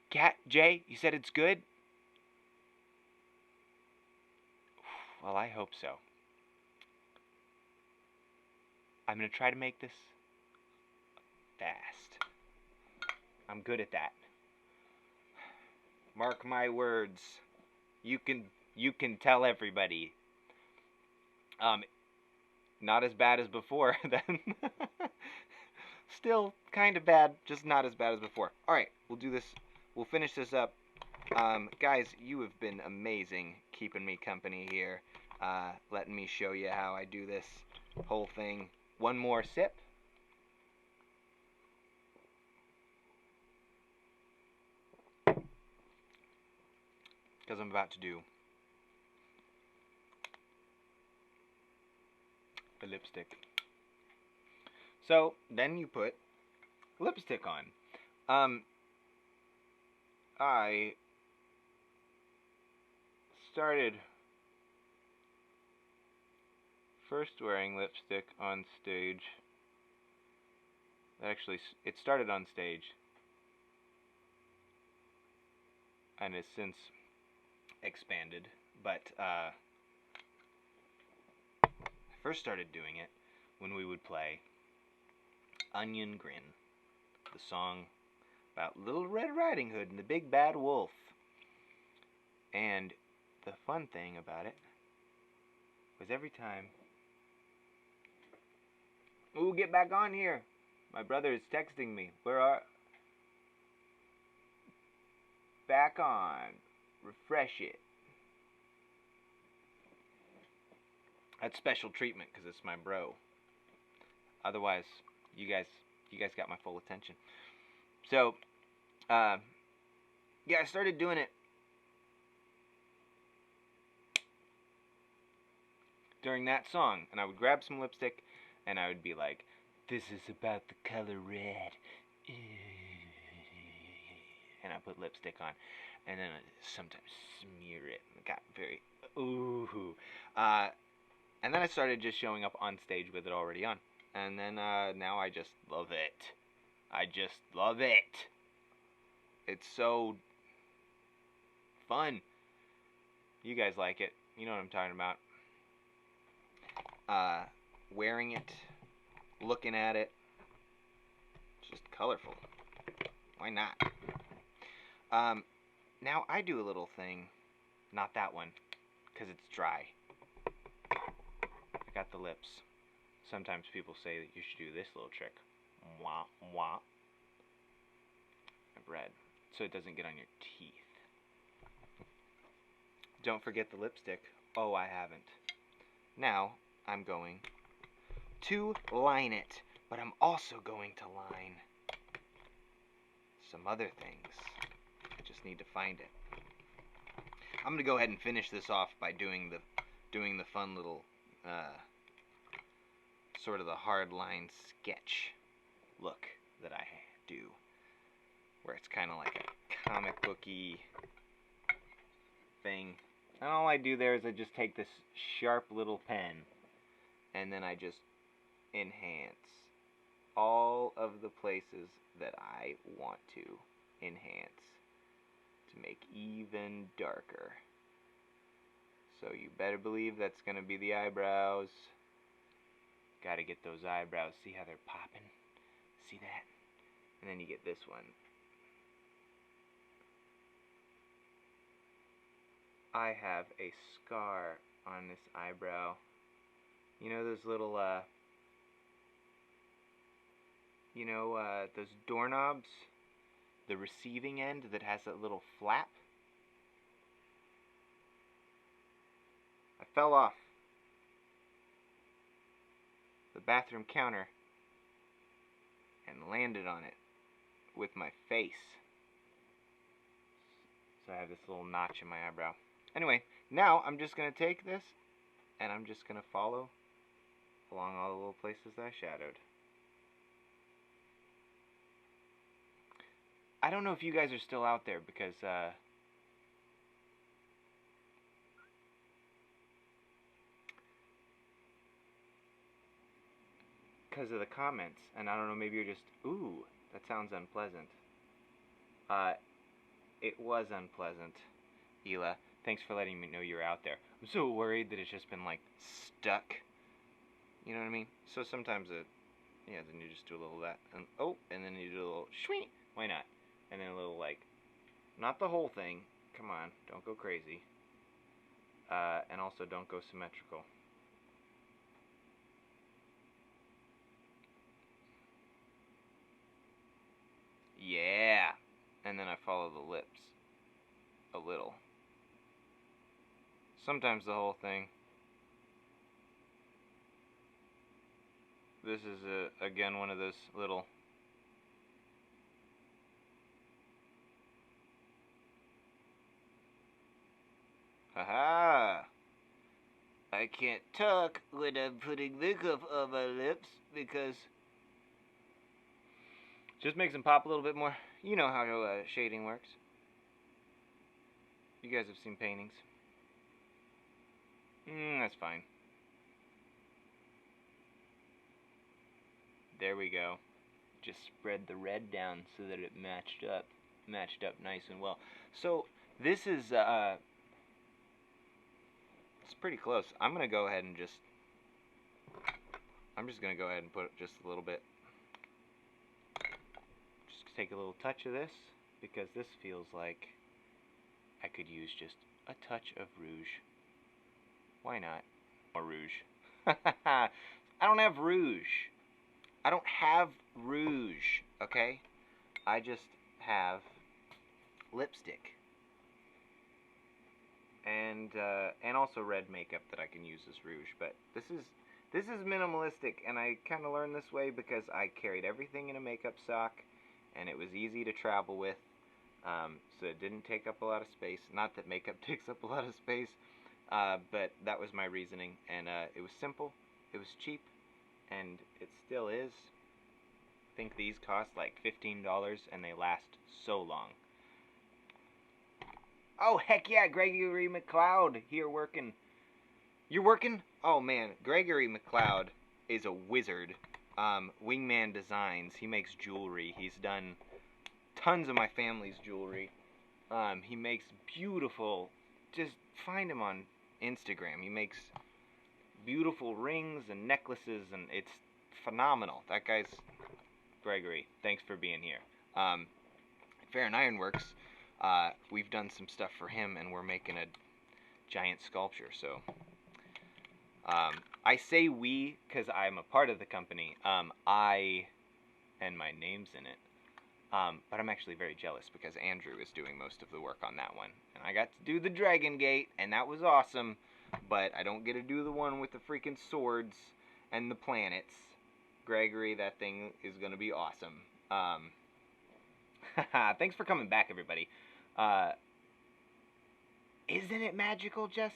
Cat, Jay, you said it's good? Well, I hope so. I'm going to try to make this fast. I'm good at that. Mark my words. You can tell everybody. Not as bad as before then. Still kind of bad, just not as bad as before. Alright, we'll do this. We'll finish this up. Guys, you have been amazing keeping me company here. Letting me show you how I do this whole thing. One more sip. Because I'm about to do the lipstick. So, then you put lipstick on. I started first wearing lipstick on stage. Actually, it started on stage and has since expanded, but I first started doing it when we would play Onion Grin, the song about Little Red Riding Hood and the Big Bad Wolf. And the fun thing about it was every time... Ooh, get back on here! My brother is texting me. Where are... Back on. Refresh it. That's special treatment because it's my bro. Otherwise, you guys got my full attention. So, yeah, I started doing it during that song, and I would grab some lipstick, and I would be like, "This is about the color red," and I put lipstick on, and then I sometimes smear it, and it got very ooh. And then I started just showing up on stage with it already on, and then now I just love it. I just love it. It's so fun. You guys like it. You know what I'm talking about. Wearing it, looking at it, just colorful. Why not? Now I do a little thing, not that one, because it's dry. I got the lips. Sometimes people say that you should do this little trick. Wah, wah. I've read. So it doesn't get on your teeth. Don't forget the lipstick. Oh, I haven't. Now, I'm going to line it. But I'm also going to line some other things. I just need to find it. I'm going to go ahead and finish this off by doing the fun little sort of the hard line sketch look that I do, where it's kind of like a comic booky thing. And all I do there is I just take this sharp little pen and then I just enhance all of the places that I want to enhance to make even darker. So you better believe that's going to be the eyebrows. Gotta get those eyebrows. See how they're popping? See that? And then you get this one. I have a scar on this eyebrow. You know those little, those doorknobs? The receiving end that has that little flap? I fell off the bathroom counter and landed on it with my face. So I have this little notch in my eyebrow. Anyway, now I'm just going to take this and I'm just going to follow along all the little places that I shadowed. I don't know if you guys are still out there because of the comments, and I don't know, maybe you're just, ooh, that sounds unpleasant. It was unpleasant, Ela. Thanks for letting me know you're out there. I'm so worried that it's just been, like, stuck. You know what I mean? So sometimes then you just do a little of that, and oh, and then you do a little shwee. Why not? And then a little, like, not the whole thing. Come on, don't go crazy. And also don't go symmetrical. Yeah. And then I follow the lips a little. Sometimes the whole thing. This is, again, one of those little... Haha! I can't talk when I'm putting makeup on my lips because... Just makes them pop a little bit more. You know how shading works. You guys have seen paintings. That's fine. There we go. Just spread the red down so that it matched up nice and well. So this is it's pretty close. I'm just gonna go ahead and put just a little bit. Just take a little touch of this because this feels like I could use just a touch of rouge. Why not? More rouge. I don't have rouge. I don't have rouge, okay? I just have lipstick. And also red makeup that I can use as rouge. But this is minimalistic, and I kind of learned this way because I carried everything in a makeup sock, and it was easy to travel with, so it didn't take up a lot of space. Not that makeup takes up a lot of space, but that was my reasoning, and it was simple, it was cheap, and it still is. I think these cost like $15, and they last so long. Oh, heck yeah, Gregory McLeod here working. You're working? Oh, man, Gregory McLeod is a wizard. Wingman Designs. He makes jewelry. He's done tons of my family's jewelry. He makes beautiful, just find him on Instagram. He makes beautiful rings and necklaces, and it's phenomenal. That guy's Gregory. Thanks for being here. Fair and Ironworks. We've done some stuff for him, and we're making a giant sculpture, so I say we because I'm a part of the company. And my name's in it. But I'm actually very jealous because Andrew is doing most of the work on that one. And I got to do the Dragon Gate, and that was awesome, but I don't get to do the one with the freaking swords and the planets. Gregory, that thing is going to be awesome. Thanks for coming back, everybody. Isn't it magical, Jess?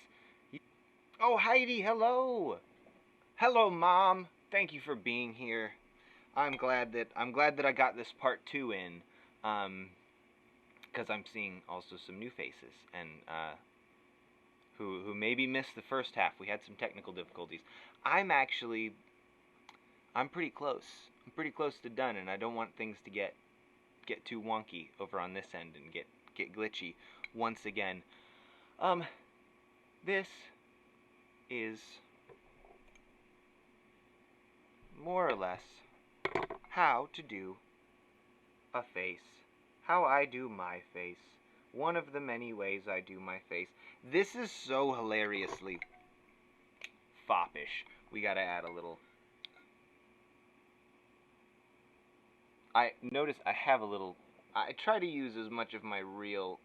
Oh, Heidi, hello. Hello, Mom. thank you for being here. I'm glad that I got this part 2 in, because I'm seeing also some new faces and who maybe missed the first half. We had some technical difficulties. I'm pretty close. I'm pretty close to done, and I don't want things to get too wonky over on this end and get glitchy once again. This is more or less how to do a face. How I do my face. One of the many ways I do my face. This is so hilariously foppish. We gotta add a little. I notice I have a little. I try to use as much of my real.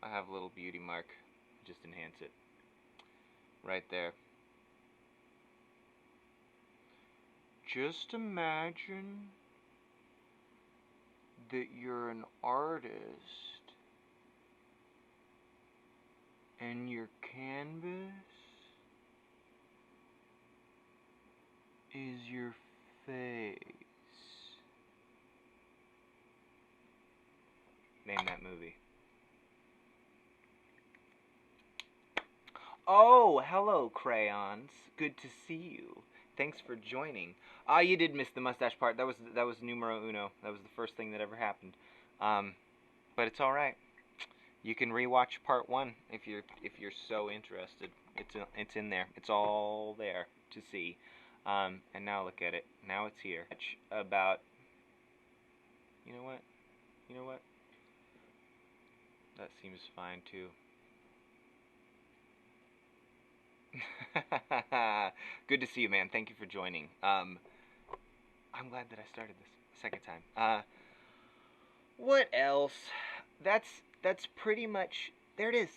I have a little beauty mark. Just enhance it. Right there. Just imagine that you're an artist and your canvas is your face. Name that movie. Oh, hello, crayons. Good to see you. Thanks for joining. You did miss the mustache part. That was numero uno. That was the first thing that ever happened. But it's all right. You can rewatch part 1 if you're so interested. It's in there. It's all there to see. And now look at it. Now it's here. About. You know what? You know what? That seems fine too. Good to see you, man. Thank you for joining. I'm glad that I started this a second time. What else? That's pretty much. There it is.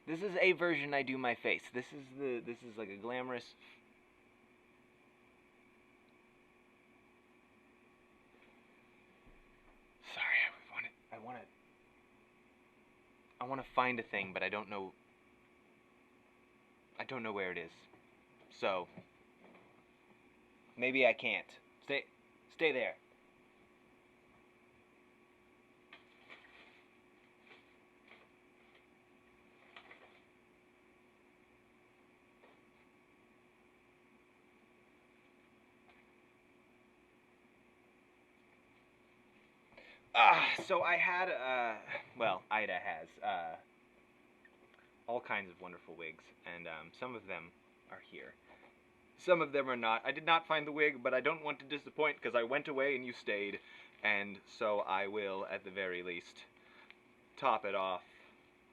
This is a version I do my face. This is like a glamorous. Sorry, I want to find a thing, but I don't know. I don't know where it is. So maybe I can't. Stay there. So I had well, Ida has all kinds of wonderful wigs, and some of them are here. Some of them are not. I did not find the wig, but I don't want to disappoint because I went away and you stayed, and so I will, at the very least, top it off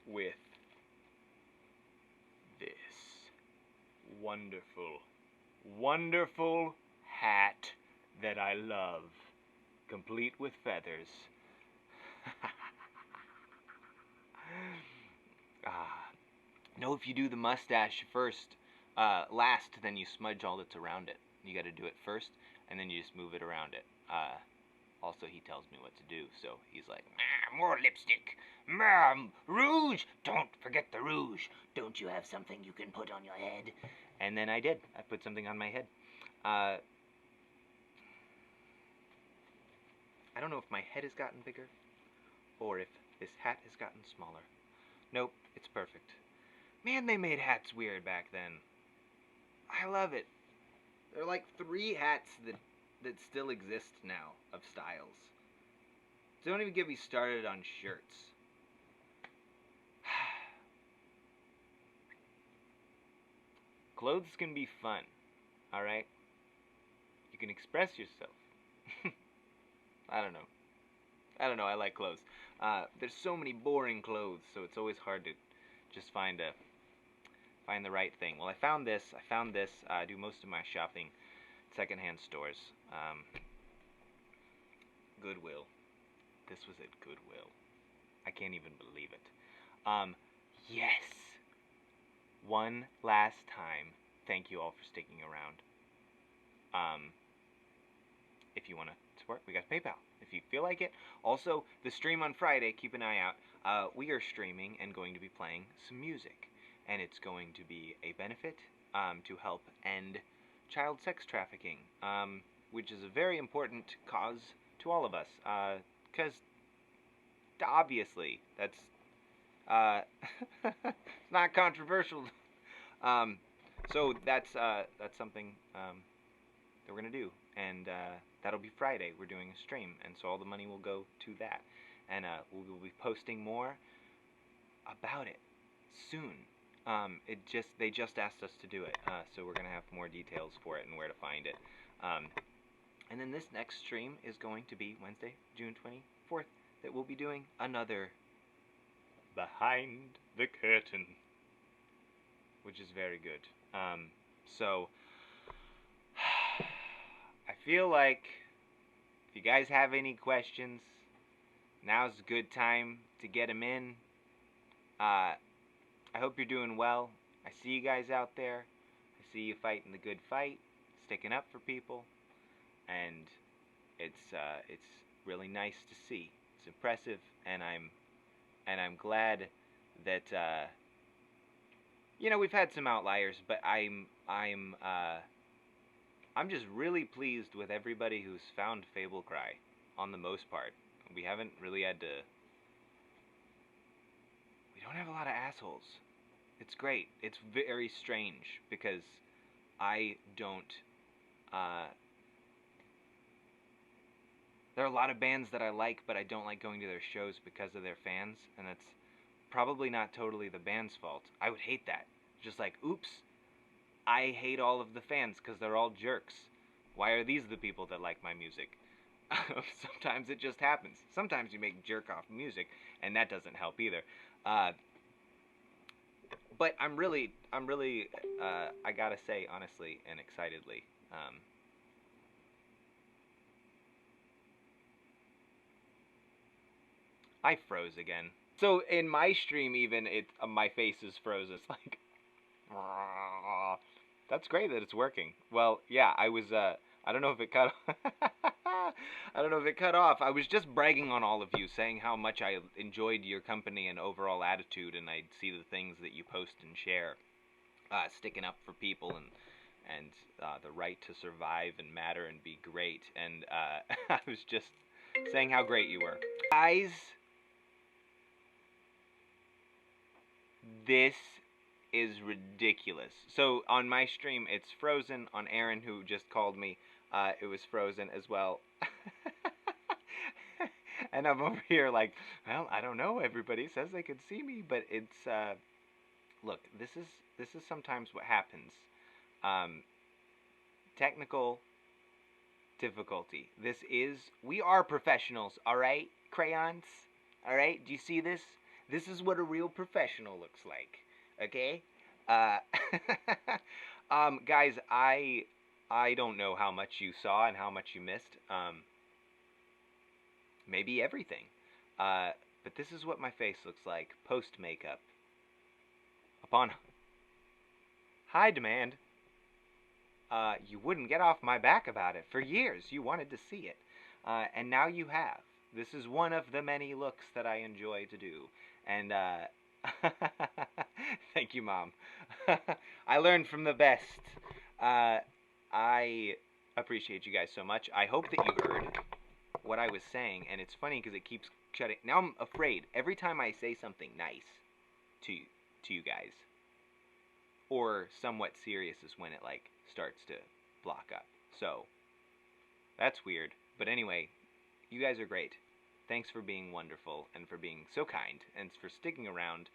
with this wonderful, wonderful hat that I love, complete with feathers. No, if you do the mustache first, last, then you smudge all that's around it. You gotta do it first, and then you just move it around it. Also, he tells me what to do, so he's like, more lipstick. Rouge! Don't forget the rouge. Don't you have something you can put on your head? And then I did. I put something on my head. I don't know if my head has gotten bigger, or if this hat has gotten smaller. Nope, it's perfect. Man, they made hats weird back then. I love it. There are like 3 hats that still exist now of styles. Don't even get me started on shirts. Clothes can be fun, alright? You can express yourself. I don't know, I like clothes. There's so many boring clothes, so it's always hard to just find the right thing. Well, I found this. I do most of my shopping secondhand stores. Goodwill. This was at Goodwill. I can't even believe it. Yes. One last time, thank you all for sticking around. If you want to support, we got PayPal. If you feel like it. Also, the stream on Friday, keep an eye out. We are streaming and going to be playing some music. and it's going to be a benefit to help end child sex trafficking, which is a very important cause to all of us, because obviously that's it's not controversial. So that's something that we're gonna do, and that'll be Friday. We're doing a stream, and so all the money will go to that, and we'll be posting more about it soon. They just asked us to do it, so we're gonna have more details for it and where to find it. And then this next stream is going to be Wednesday, June 24th, that we'll be doing another Behind the Curtain, which is very good. So I feel like if you guys have any questions, now's a good time to get them in. I hope you're doing well. I see you guys out there. I see you fighting the good fight, sticking up for people, and it's really nice to see. It's impressive, and I'm glad that you know, we've had some outliers, but I'm just really pleased with everybody who's found Fable Cry, on the most part. We haven't really had to... We don't have a lot of assholes. It's great. It's very strange, because I don't... there are a lot of bands that I like, but I don't like going to their shows because of their fans, and that's probably not totally the band's fault. I would hate that. Just like, oops, I hate all of the fans because they're all jerks. Why are these the people that like my music? Sometimes it just happens. Sometimes you make jerk-off music, and that doesn't help either. But I'm really, I gotta say, honestly and excitedly, I froze again. So in my stream, even my face is frozen. It's like, that's great that it's working. Well, yeah, I was. I don't know if it cut. I don't know if it cut off. I was just bragging on all of you, saying how much I enjoyed your company and overall attitude, and I'd see the things that you post and share, sticking up for people and the right to survive and matter and be great. And I was just saying how great you were, guys. This is ridiculous. So on my stream, it's frozen. On Aaron, who just called me, it was frozen as well. And I'm over here like, well, I don't know. Everybody says they could see me, but it's look. This is sometimes what happens. Technical difficulty. We are professionals, all right, crayons. All right. Do you see this? This is what a real professional looks like, okay? Guys, I don't know how much you saw and how much you missed. Maybe everything. But this is what my face looks like post-makeup. Upon high demand, you wouldn't get off my back about it. For years, you wanted to see it. And now you have. This is one of the many looks that I enjoy to do. And, thank you, Mom. I learned from the best. I appreciate you guys so much. I hope that you heard what I was saying, and it's funny because it keeps shutting. Now I'm afraid. Every time I say something nice to you guys, or somewhat serious, is when it, like, starts to block up. So, that's weird. But anyway, you guys are great. Thanks for being wonderful, and for being so kind, and for sticking around.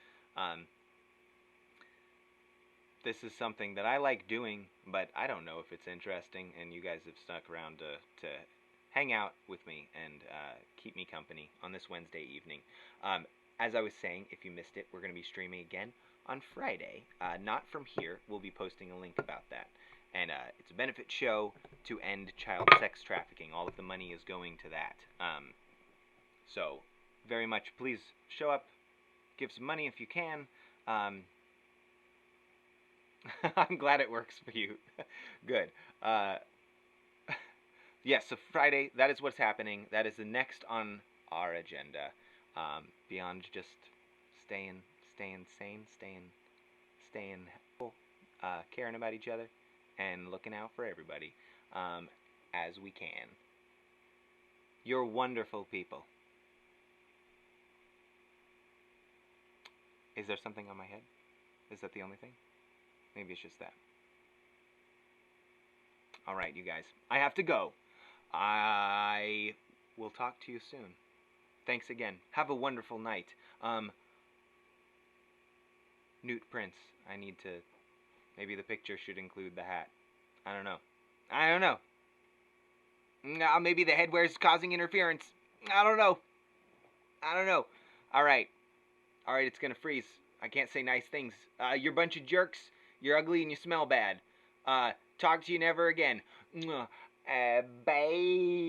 This is something that I like doing, but I don't know if it's interesting, and you guys have stuck around to hang out with me and keep me company on this Wednesday evening. As I was saying, if you missed it, we're going to be streaming again on Friday. Not from here. We'll be posting a link about that. And it's a benefit show to end child sex trafficking. All of the money is going to that. So, very much, please show up, give some money if you can. I'm glad it works for you. Good. Yes, so Friday, that is what's happening. That is the next on our agenda. Beyond just staying sane, staying caring about each other and looking out for everybody as we can. You're wonderful people. Is there something on my head? Is that the only thing? Maybe it's just that. Alright, you guys. I have to go. I will talk to you soon. Thanks again. Have a wonderful night. Newt Prince. I need to... Maybe the picture should include the hat. I don't know. I don't know. Maybe the headwear's causing interference. I don't know. I don't know. Alright. Alright, it's gonna freeze. I can't say nice things. You're a bunch of jerks. You're ugly and you smell bad. Talk to you never again. Bye.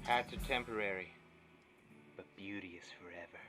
Hats are temporary, but beauty is forever.